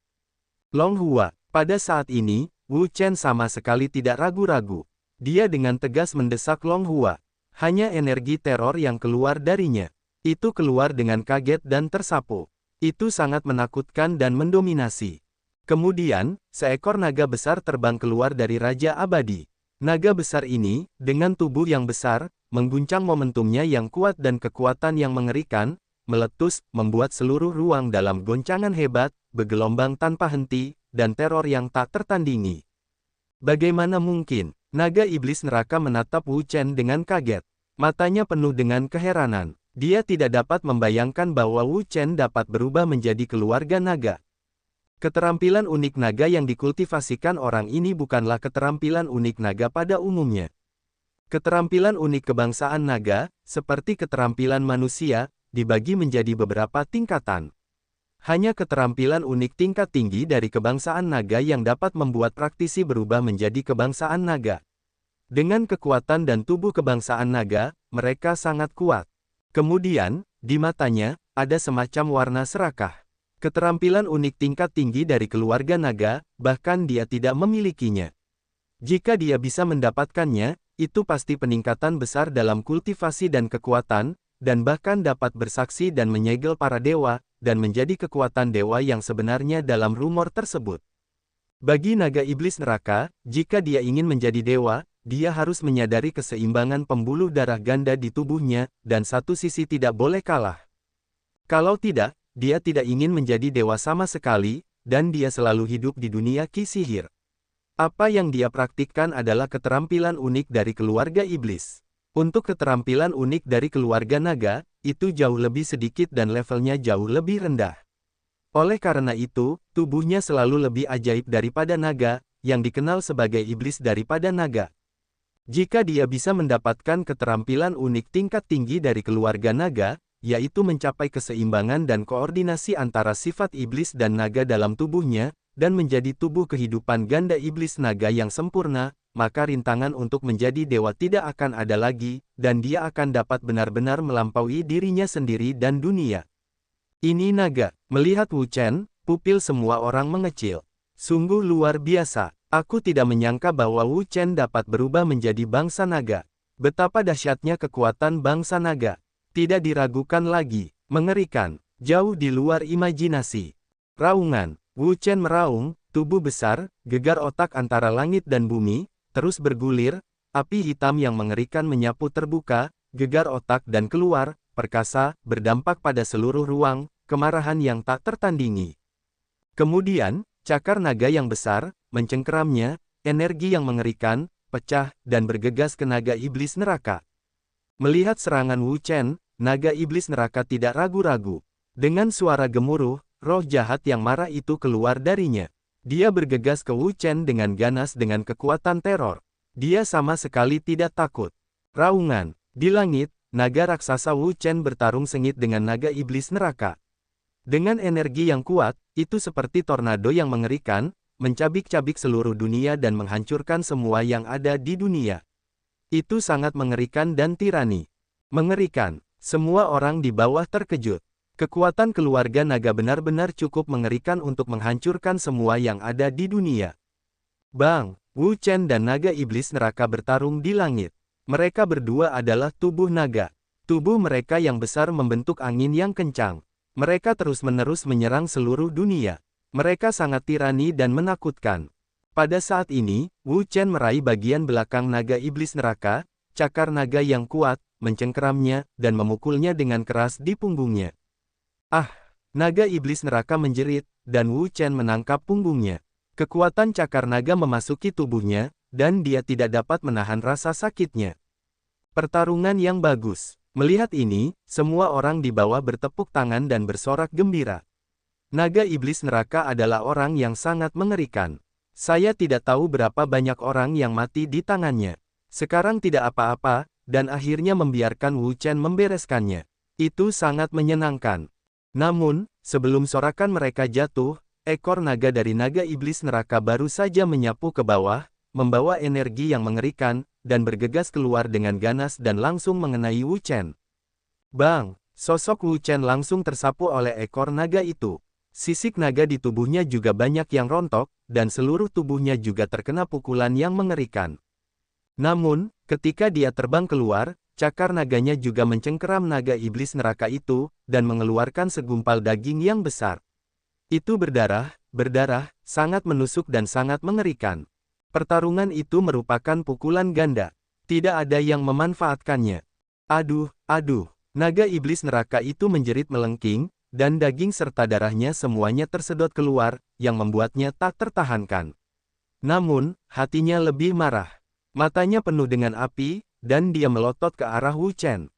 Long Hua, pada saat ini, Wu Chen sama sekali tidak ragu-ragu. Dia dengan tegas mendesak Long Hua. Hanya energi teror yang keluar darinya. Itu keluar dengan kaget dan tersapu. Itu sangat menakutkan dan mendominasi. Kemudian, seekor naga besar terbang keluar dari Raja Abadi. Naga besar ini, dengan tubuh yang besar, mengguncang momentumnya yang kuat dan kekuatan yang mengerikan, meletus, membuat seluruh ruang dalam goncangan hebat, bergelombang tanpa henti, dan teror yang tak tertandingi. Bagaimana mungkin? Naga iblis neraka menatap Wu Chen dengan kaget. Matanya penuh dengan keheranan. Dia tidak dapat membayangkan bahwa Wu Chen dapat berubah menjadi keluarga naga. Keterampilan unik naga yang dikultivasikan orang ini bukanlah keterampilan unik naga pada umumnya. Keterampilan unik kebangsaan naga, seperti keterampilan manusia, dibagi menjadi beberapa tingkatan. Hanya keterampilan unik tingkat tinggi dari kebangsaan naga yang dapat membuat praktisi berubah menjadi kebangsaan naga. Dengan kekuatan dan tubuh kebangsaan naga, mereka sangat kuat. Kemudian, di matanya, ada semacam warna serakah. Keterampilan unik tingkat tinggi dari keluarga naga, bahkan dia tidak memilikinya. Jika dia bisa mendapatkannya, itu pasti peningkatan besar dalam kultivasi dan kekuatan, dan bahkan dapat bersaksi dan menyegel para dewa, dan menjadi kekuatan dewa yang sebenarnya dalam rumor tersebut. Bagi naga iblis neraka, jika dia ingin menjadi dewa, dia harus menyadari keseimbangan pembuluh darah ganda di tubuhnya, dan satu sisi tidak boleh kalah. Kalau tidak, dia tidak ingin menjadi dewa sama sekali, dan dia selalu hidup di dunia Ki sihir. Apa yang dia praktikkan adalah keterampilan unik dari keluarga iblis. Untuk keterampilan unik dari keluarga naga, itu jauh lebih sedikit dan levelnya jauh lebih rendah. Oleh karena itu, tubuhnya selalu lebih ajaib daripada naga, yang dikenal sebagai iblis daripada naga. Jika dia bisa mendapatkan keterampilan unik tingkat tinggi dari keluarga naga, yaitu mencapai keseimbangan dan koordinasi antara sifat iblis dan naga dalam tubuhnya, dan menjadi tubuh kehidupan ganda iblis naga yang sempurna, maka rintangan untuk menjadi dewa tidak akan ada lagi, dan dia akan dapat benar-benar melampaui dirinya sendiri dan dunia. Ini naga. Melihat Wu Chen, pupil semua orang mengecil. Sungguh luar biasa. Aku tidak menyangka bahwa Wu Chen dapat berubah menjadi bangsa naga. Betapa dahsyatnya kekuatan bangsa naga. Tidak diragukan lagi. Mengerikan. Jauh di luar imajinasi. Raungan. Wu Chen meraung, tubuh besar, gegar otak antara langit dan bumi, terus bergulir, api hitam yang mengerikan menyapu terbuka, gegar otak dan keluar, perkasa, berdampak pada seluruh ruang, kemarahan yang tak tertandingi. Kemudian, cakar naga yang besar, mencengkeramnya, energi yang mengerikan, pecah, dan bergegas ke naga iblis neraka. Melihat serangan Wu Chen, naga iblis neraka tidak ragu-ragu. Dengan suara gemuruh, roh jahat yang marah itu keluar darinya. Dia bergegas ke Wu Chen dengan ganas dengan kekuatan teror. Dia sama sekali tidak takut. Raungan. Di langit, naga raksasa Wu Chen bertarung sengit dengan naga iblis neraka. Dengan energi yang kuat, itu seperti tornado yang mengerikan, mencabik-cabik seluruh dunia dan menghancurkan semua yang ada di dunia. Itu sangat mengerikan dan tirani. Mengerikan. Semua orang di bawah terkejut. Kekuatan keluarga naga benar-benar cukup mengerikan untuk menghancurkan semua yang ada di dunia. Bang! Wu Chen dan naga iblis neraka bertarung di langit. Mereka berdua adalah tubuh naga. Tubuh mereka yang besar membentuk angin yang kencang. Mereka terus-menerus menyerang seluruh dunia. Mereka sangat tirani dan menakutkan. Pada saat ini, Wu Chen meraih bagian belakang naga iblis neraka, cakar naga yang kuat, mencengkeramnya, dan memukulnya dengan keras di punggungnya. Ah! Naga iblis neraka menjerit, dan Wu Chen menangkap punggungnya. Kekuatan cakar naga memasuki tubuhnya, dan dia tidak dapat menahan rasa sakitnya. Pertarungan yang bagus. Melihat ini, semua orang di bawah bertepuk tangan dan bersorak gembira. Naga iblis neraka adalah orang yang sangat mengerikan. Saya tidak tahu berapa banyak orang yang mati di tangannya. Sekarang tidak apa-apa, dan akhirnya membiarkan Wu Chen membereskannya. Itu sangat menyenangkan. Namun, sebelum sorakan mereka jatuh, ekor naga dari naga iblis neraka baru saja menyapu ke bawah, membawa energi yang mengerikan, dan bergegas keluar dengan ganas dan langsung mengenai Wu Chen. Bang! Sosok Wu Chen langsung tersapu oleh ekor naga itu. Sisik naga di tubuhnya juga banyak yang rontok, dan seluruh tubuhnya juga terkena pukulan yang mengerikan. Namun, ketika dia terbang keluar, cakar naganya juga mencengkeram naga iblis neraka itu, dan mengeluarkan segumpal daging yang besar. Itu berdarah, sangat menusuk dan sangat mengerikan. Pertarungan itu merupakan pukulan ganda. Tidak ada yang memanfaatkannya. Aduh! Naga iblis neraka itu menjerit melengking, dan daging serta darahnya semuanya tersedot keluar, yang membuatnya tak tertahankan. Namun, hatinya lebih marah. Matanya penuh dengan api, dan dia melotot ke arah Wu Chen.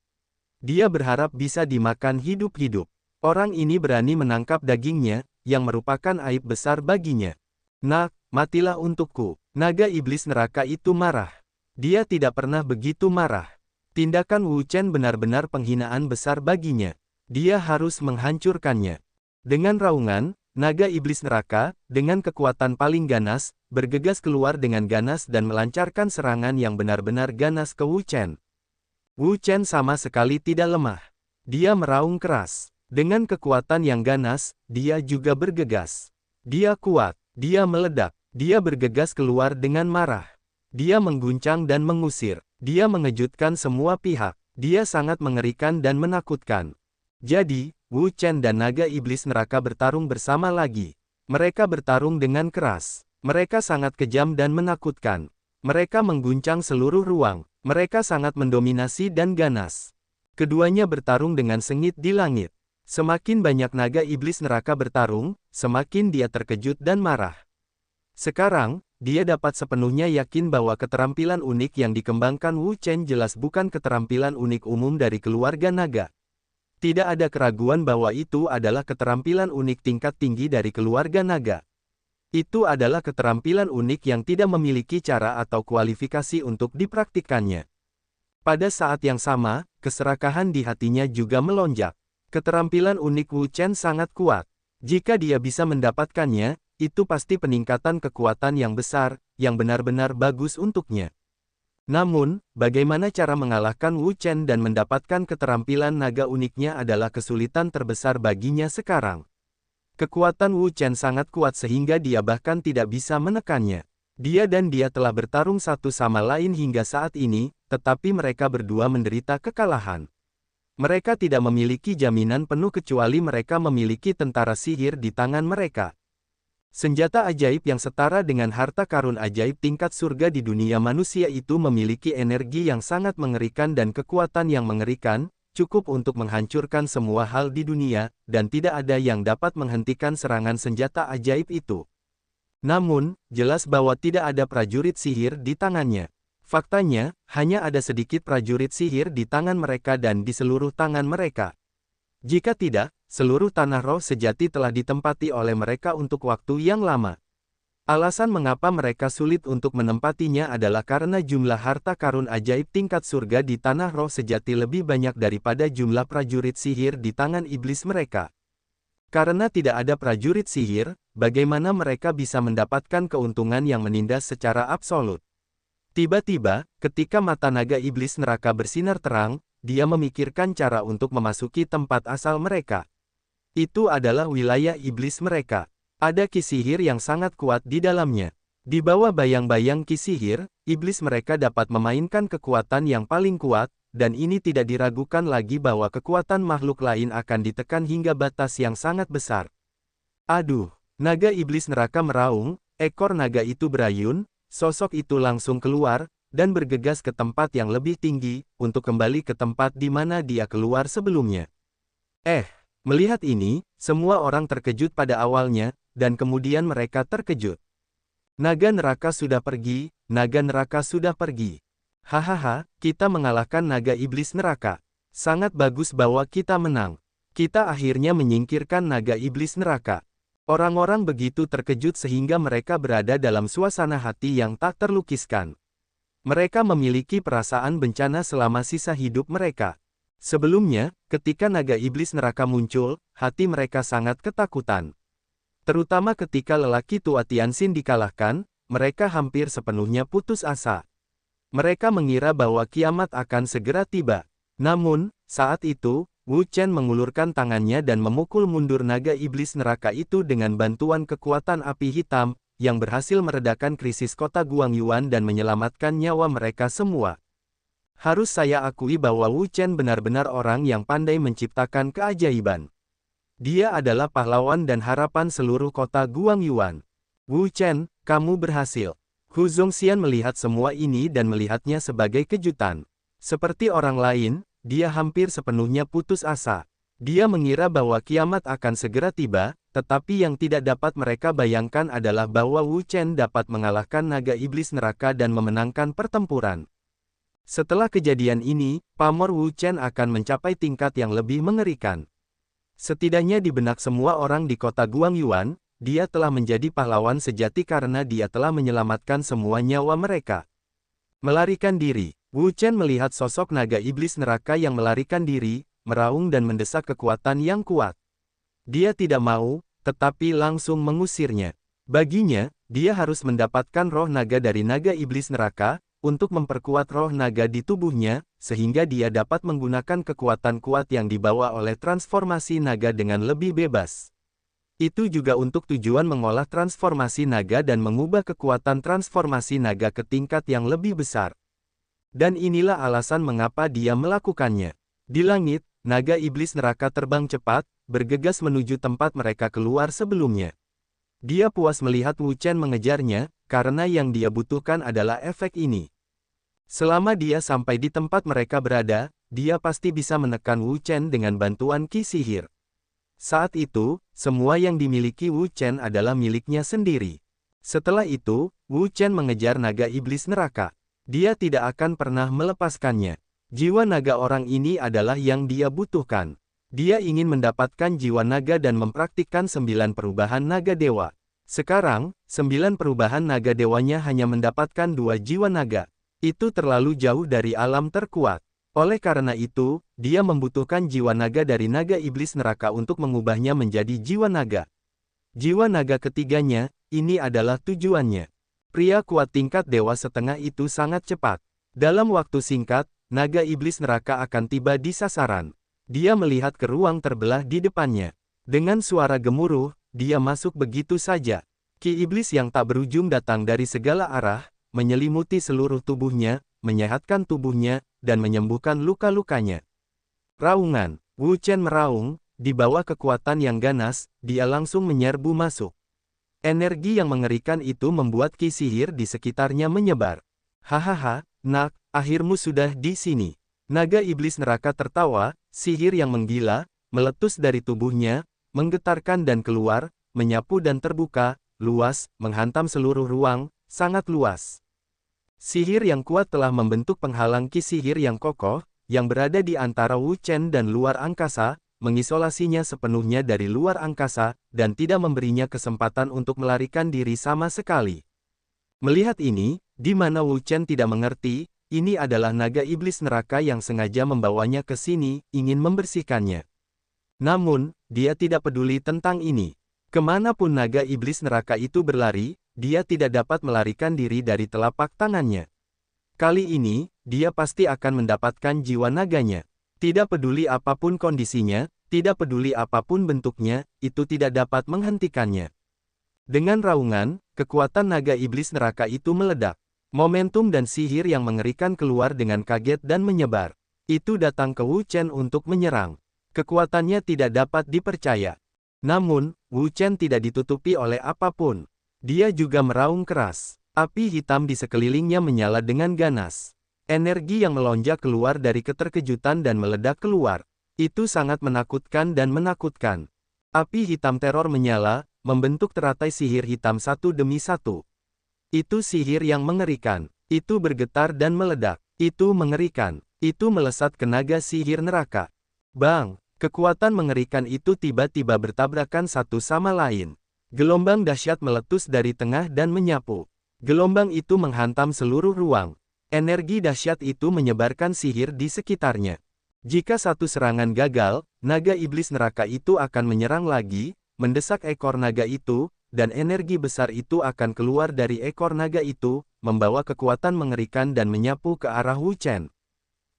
Dia berharap bisa dimakan hidup-hidup. Orang ini berani menangkap dagingnya, yang merupakan aib besar baginya. Nak, matilah untukku. Naga iblis neraka itu marah. Dia tidak pernah begitu marah. Tindakan Wu Chen benar-benar penghinaan besar baginya. Dia harus menghancurkannya. Dengan raungan, naga iblis neraka, dengan kekuatan paling ganas, bergegas keluar dengan ganas dan melancarkan serangan yang benar-benar ganas ke Wu Chen. Wu Chen sama sekali tidak lemah. Dia meraung keras. Dengan kekuatan yang ganas, dia juga bergegas. Dia kuat. Dia meledak. Dia bergegas keluar dengan marah. Dia mengguncang dan mengusir. Dia mengejutkan semua pihak. Dia sangat mengerikan dan menakutkan. Jadi, Wu Chen dan naga iblis neraka bertarung bersama lagi. Mereka bertarung dengan keras. Mereka sangat kejam dan menakutkan. Mereka mengguncang seluruh ruang. Mereka sangat mendominasi dan ganas. Keduanya bertarung dengan sengit di langit. Semakin banyak naga iblis neraka bertarung, semakin dia terkejut dan marah. Sekarang, dia dapat sepenuhnya yakin bahwa keterampilan unik yang dikembangkan Wu Chen jelas bukan keterampilan unik umum dari keluarga naga. Tidak ada keraguan bahwa itu adalah keterampilan unik tingkat tinggi dari keluarga naga. Itu adalah keterampilan unik yang tidak memiliki cara atau kualifikasi untuk dipraktikkannya. Pada saat yang sama, keserakahan di hatinya juga melonjak. Keterampilan unik Wu Chen sangat kuat. Jika dia bisa mendapatkannya, itu pasti peningkatan kekuatan yang besar, yang benar-benar bagus untuknya. Namun, bagaimana cara mengalahkan Wu Chen dan mendapatkan keterampilan naga uniknya adalah kesulitan terbesar baginya sekarang. Kekuatan Wu Chen sangat kuat sehingga dia bahkan tidak bisa menekannya. Dia dan dia telah bertarung satu sama lain hingga saat ini, tetapi mereka berdua menderita kekalahan. Mereka tidak memiliki jaminan penuh kecuali mereka memiliki tentara sihir di tangan mereka. Senjata ajaib yang setara dengan harta karun ajaib tingkat surga di dunia manusia itu memiliki energi yang sangat mengerikan dan kekuatan yang mengerikan, cukup untuk menghancurkan semua hal di dunia, dan tidak ada yang dapat menghentikan serangan senjata ajaib itu. Namun, jelas bahwa tidak ada prajurit sihir di tangannya. Faktanya, hanya ada sedikit prajurit sihir di tangan mereka dan di seluruh tangan mereka. Jika tidak, seluruh tanah roh sejati telah ditempati oleh mereka untuk waktu yang lama. Alasan mengapa mereka sulit untuk menempatinya adalah karena jumlah harta karun ajaib tingkat surga di tanah roh sejati lebih banyak daripada jumlah prajurit sihir di tangan iblis mereka. Karena tidak ada prajurit sihir, bagaimana mereka bisa mendapatkan keuntungan yang menindas secara absolut? Tiba-tiba, ketika mata naga iblis neraka bersinar terang, dia memikirkan cara untuk memasuki tempat asal mereka. Itu adalah wilayah iblis mereka. Ada ki sihir yang sangat kuat di dalamnya. Di bawah bayang-bayang ki sihir, iblis mereka dapat memainkan kekuatan yang paling kuat, dan ini tidak diragukan lagi bahwa kekuatan makhluk lain akan ditekan hingga batas yang sangat besar. Aduh, naga iblis neraka meraung, ekor naga itu berayun, sosok itu langsung keluar, dan bergegas ke tempat yang lebih tinggi, untuk kembali ke tempat di mana dia keluar sebelumnya. Melihat ini, semua orang terkejut pada awalnya, dan kemudian mereka terkejut. Naga neraka sudah pergi, naga neraka sudah pergi. Hahaha, kita mengalahkan naga iblis neraka. Sangat bagus bahwa kita menang. Kita akhirnya menyingkirkan naga iblis neraka. Orang-orang begitu terkejut sehingga mereka berada dalam suasana hati yang tak terlukiskan. Mereka memiliki perasaan bencana selama sisa hidup mereka. Sebelumnya, ketika naga iblis neraka muncul, hati mereka sangat ketakutan. Terutama ketika lelaki tua Tianxin dikalahkan, mereka hampir sepenuhnya putus asa. Mereka mengira bahwa kiamat akan segera tiba. Namun, saat itu, Wu Chen mengulurkan tangannya dan memukul mundur naga iblis neraka itu dengan bantuan kekuatan api hitam, yang berhasil meredakan krisis kota Guangyuan dan menyelamatkan nyawa mereka semua. Harus saya akui bahwa Wu Chen benar-benar orang yang pandai menciptakan keajaiban. Dia adalah pahlawan dan harapan seluruh kota Guangyuan. Wu Chen, kamu berhasil. Hu Zongxian melihat semua ini dan melihatnya sebagai kejutan. Seperti orang lain, dia hampir sepenuhnya putus asa. Dia mengira bahwa kiamat akan segera tiba, tetapi yang tidak dapat mereka bayangkan adalah bahwa Wu Chen dapat mengalahkan naga iblis neraka dan memenangkan pertempuran. Setelah kejadian ini, pamor Wu Chen akan mencapai tingkat yang lebih mengerikan. Setidaknya di benak semua orang di kota Guangyuan, dia telah menjadi pahlawan sejati karena dia telah menyelamatkan semua nyawa mereka. Melarikan diri. Wu Chen melihat sosok naga iblis neraka yang melarikan diri, meraung dan mendesak kekuatan yang kuat. Dia tidak mau, tetapi langsung mengusirnya. Baginya, dia harus mendapatkan roh naga dari naga iblis neraka, untuk memperkuat roh naga di tubuhnya, sehingga dia dapat menggunakan kekuatan kuat yang dibawa oleh transformasi naga dengan lebih bebas. Itu juga untuk tujuan mengolah transformasi naga dan mengubah kekuatan transformasi naga ke tingkat yang lebih besar. Dan inilah alasan mengapa dia melakukannya. Di langit, naga iblis neraka terbang cepat, bergegas menuju tempat mereka keluar sebelumnya. Dia puas melihat Wu Chen mengejarnya, karena yang dia butuhkan adalah efek ini. Selama dia sampai di tempat mereka berada, dia pasti bisa menekan Wu Chen dengan bantuan Qi sihir. Saat itu, semua yang dimiliki Wu Chen adalah miliknya sendiri. Setelah itu, Wu Chen mengejar naga iblis neraka. Dia tidak akan pernah melepaskannya. Jiwa naga orang ini adalah yang dia butuhkan. Dia ingin mendapatkan jiwa naga dan mempraktikkan 9 perubahan naga dewa. Sekarang, 9 perubahan naga dewanya hanya mendapatkan 2 jiwa naga. Itu terlalu jauh dari alam terkuat. Oleh karena itu, dia membutuhkan jiwa naga dari naga iblis neraka untuk mengubahnya menjadi jiwa naga. Jiwa naga ketiganya, ini adalah tujuannya. Pria kuat tingkat dewa setengah itu sangat cepat. Dalam waktu singkat, naga iblis neraka akan tiba di sasaran. Dia melihat ke ruang terbelah di depannya. Dengan suara gemuruh, dia masuk begitu saja. Ki iblis yang tak berujung datang dari segala arah, menyelimuti seluruh tubuhnya, menyehatkan tubuhnya, dan menyembuhkan luka-lukanya. Raungan, Wu Chen meraung, di bawah kekuatan yang ganas, dia langsung menyerbu masuk. Energi yang mengerikan itu membuat ki sihir di sekitarnya menyebar. Hahaha, nak, akhirmu sudah di sini. Naga iblis neraka tertawa, sihir yang menggila, meletus dari tubuhnya, menggetarkan dan keluar, menyapu dan terbuka, luas, menghantam seluruh ruang, sangat luas. Sihir yang kuat telah membentuk penghalang ki sihir yang kokoh, yang berada di antara Wu Chen dan luar angkasa, mengisolasinya sepenuhnya dari luar angkasa, dan tidak memberinya kesempatan untuk melarikan diri sama sekali. Melihat ini, di mana Wu Chen tidak mengerti, ini adalah naga iblis neraka yang sengaja membawanya ke sini, ingin membersihkannya. Namun, dia tidak peduli tentang ini. Kemanapun naga iblis neraka itu berlari, dia tidak dapat melarikan diri dari telapak tangannya. Kali ini, dia pasti akan mendapatkan jiwa naganya. Tidak peduli apapun kondisinya, tidak peduli apapun bentuknya, itu tidak dapat menghentikannya. Dengan raungan, kekuatan naga iblis neraka itu meledak. Momentum dan sihir yang mengerikan keluar dengan kaget dan menyebar. Itu datang ke Wu Chen untuk menyerang. Kekuatannya tidak dapat dipercaya. Namun, Wu Chen tidak ditutupi oleh apapun. Dia juga meraung keras. Api hitam di sekelilingnya menyala dengan ganas. Energi yang melonjak keluar dari keterkejutan dan meledak keluar. Itu sangat menakutkan dan menakutkan. Api hitam teror menyala, membentuk teratai sihir hitam satu demi satu. Itu sihir yang mengerikan. Itu bergetar dan meledak. Itu mengerikan. Itu melesat ke naga sihir neraka. Bang! Kekuatan mengerikan itu tiba-tiba bertabrakan satu sama lain. Gelombang dahsyat meletus dari tengah dan menyapu. Gelombang itu menghantam seluruh ruang. Energi dahsyat itu menyebarkan sihir di sekitarnya. Jika satu serangan gagal, naga iblis neraka itu akan menyerang lagi, mendesak ekor naga itu, dan energi besar itu akan keluar dari ekor naga itu, membawa kekuatan mengerikan dan menyapu ke arah Wu Chen.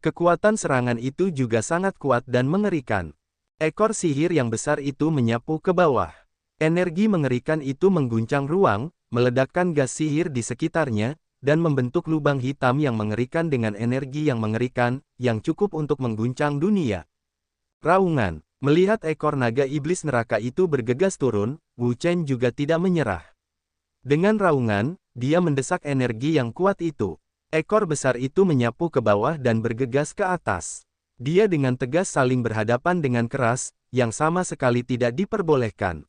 Kekuatan serangan itu juga sangat kuat dan mengerikan. Ekor sihir yang besar itu menyapu ke bawah. Energi mengerikan itu mengguncang ruang, meledakkan gas sihir di sekitarnya, dan membentuk lubang hitam yang mengerikan dengan energi yang mengerikan, yang cukup untuk mengguncang dunia. Raungan. Melihat ekor naga iblis neraka itu bergegas turun, Wu Chen juga tidak menyerah. Dengan raungan, dia mendesak energi yang kuat itu. Ekor besar itu menyapu ke bawah dan bergegas ke atas. Dia dengan tegas saling berhadapan dengan keras, yang sama sekali tidak diperbolehkan.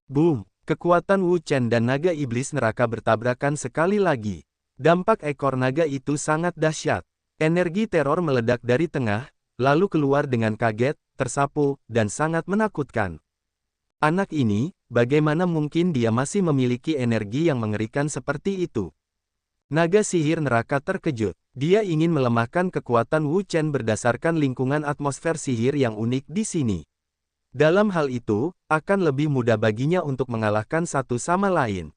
Boom! Kekuatan Wu Chen dan naga iblis neraka bertabrakan sekali lagi. Dampak ekor naga itu sangat dahsyat. Energi teror meledak dari tengah, lalu keluar dengan kaget, tersapu, dan sangat menakutkan. Anak ini, bagaimana mungkin dia masih memiliki energi yang mengerikan seperti itu? Naga sihir neraka terkejut. Dia ingin melemahkan kekuatan Wu Chen berdasarkan lingkungan atmosfer sihir yang unik di sini. Dalam hal itu, akan lebih mudah baginya untuk mengalahkan satu sama lain.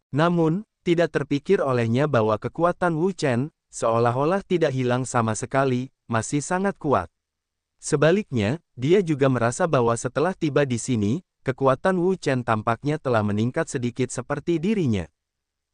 Namun, tidak terpikir olehnya bahwa kekuatan Wu Chen, seolah-olah tidak hilang sama sekali, masih sangat kuat. Sebaliknya, dia juga merasa bahwa setelah tiba di sini, kekuatan Wu Chen tampaknya telah meningkat sedikit seperti dirinya.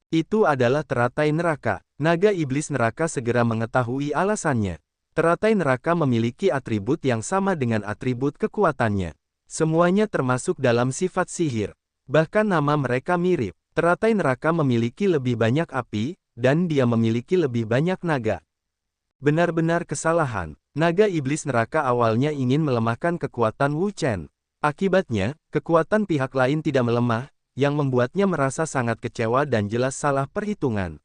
Itu adalah teratai neraka. Naga iblis neraka segera mengetahui alasannya. Teratai neraka memiliki atribut yang sama dengan atribut kekuatannya. Semuanya termasuk dalam sifat sihir. Bahkan nama mereka mirip. Teratai neraka memiliki lebih banyak api, dan dia memiliki lebih banyak naga. Benar-benar kesalahan. Naga iblis neraka awalnya ingin melemahkan kekuatan Wu Chen. Akibatnya, kekuatan pihak lain tidak melemah, yang membuatnya merasa sangat kecewa dan jelas salah perhitungan.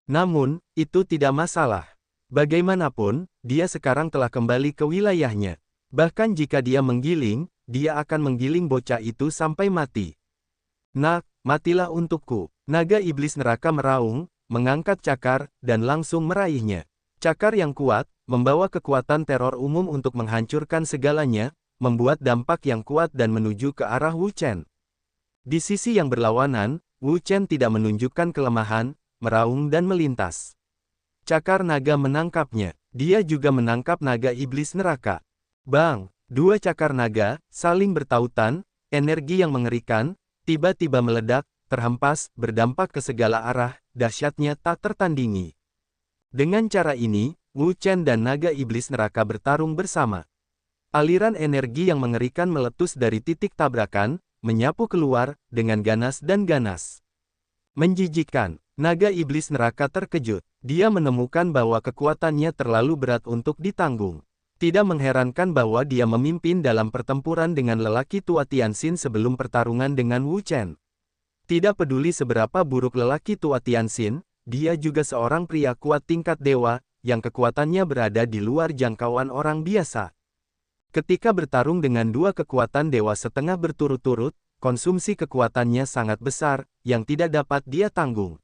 Namun, itu tidak masalah. Bagaimanapun, dia sekarang telah kembali ke wilayahnya. Bahkan jika dia menggiling, dia akan menggiling bocah itu sampai mati. Nak, matilah untukku. Naga iblis neraka meraung, mengangkat cakar, dan langsung meraihnya. Cakar yang kuat, membawa kekuatan teror umum untuk menghancurkan segalanya, membuat dampak yang kuat dan menuju ke arah Wu Chen. Di sisi yang berlawanan, Wu Chen tidak menunjukkan kelemahan, meraung dan melintas. Cakar naga menangkapnya. Dia juga menangkap naga iblis neraka. Bang! Dua cakar naga, saling bertautan, energi yang mengerikan, tiba-tiba meledak, terhempas, berdampak ke segala arah, dahsyatnya tak tertandingi. Dengan cara ini, Wu Chen dan naga iblis neraka bertarung bersama. Aliran energi yang mengerikan meletus dari titik tabrakan, menyapu keluar, dengan ganas dan ganas. Menjijikkan, naga iblis neraka terkejut. Dia menemukan bahwa kekuatannya terlalu berat untuk ditanggung. Tidak mengherankan bahwa dia memimpin dalam pertempuran dengan lelaki tua Tianxin sebelum pertarungan dengan Wu Chen. Tidak peduli seberapa buruk lelaki tua Tianxin, dia juga seorang pria kuat tingkat dewa, yang kekuatannya berada di luar jangkauan orang biasa. Ketika bertarung dengan dua kekuatan dewa setengah berturut-turut, konsumsi kekuatannya sangat besar, yang tidak dapat dia tanggung.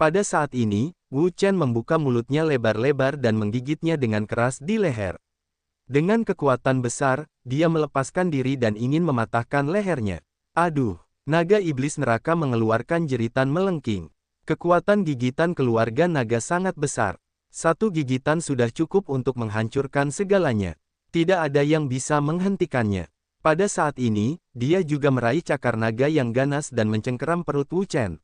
Pada saat ini, Wu Chen membuka mulutnya lebar-lebar dan menggigitnya dengan keras di leher. Dengan kekuatan besar, dia melepaskan diri dan ingin mematahkan lehernya. Aduh! Naga iblis neraka mengeluarkan jeritan melengking. Kekuatan gigitan keluarga naga sangat besar. Satu gigitan sudah cukup untuk menghancurkan segalanya. Tidak ada yang bisa menghentikannya. Pada saat ini, dia juga meraih cakar naga yang ganas dan mencengkeram perut Wu Chen.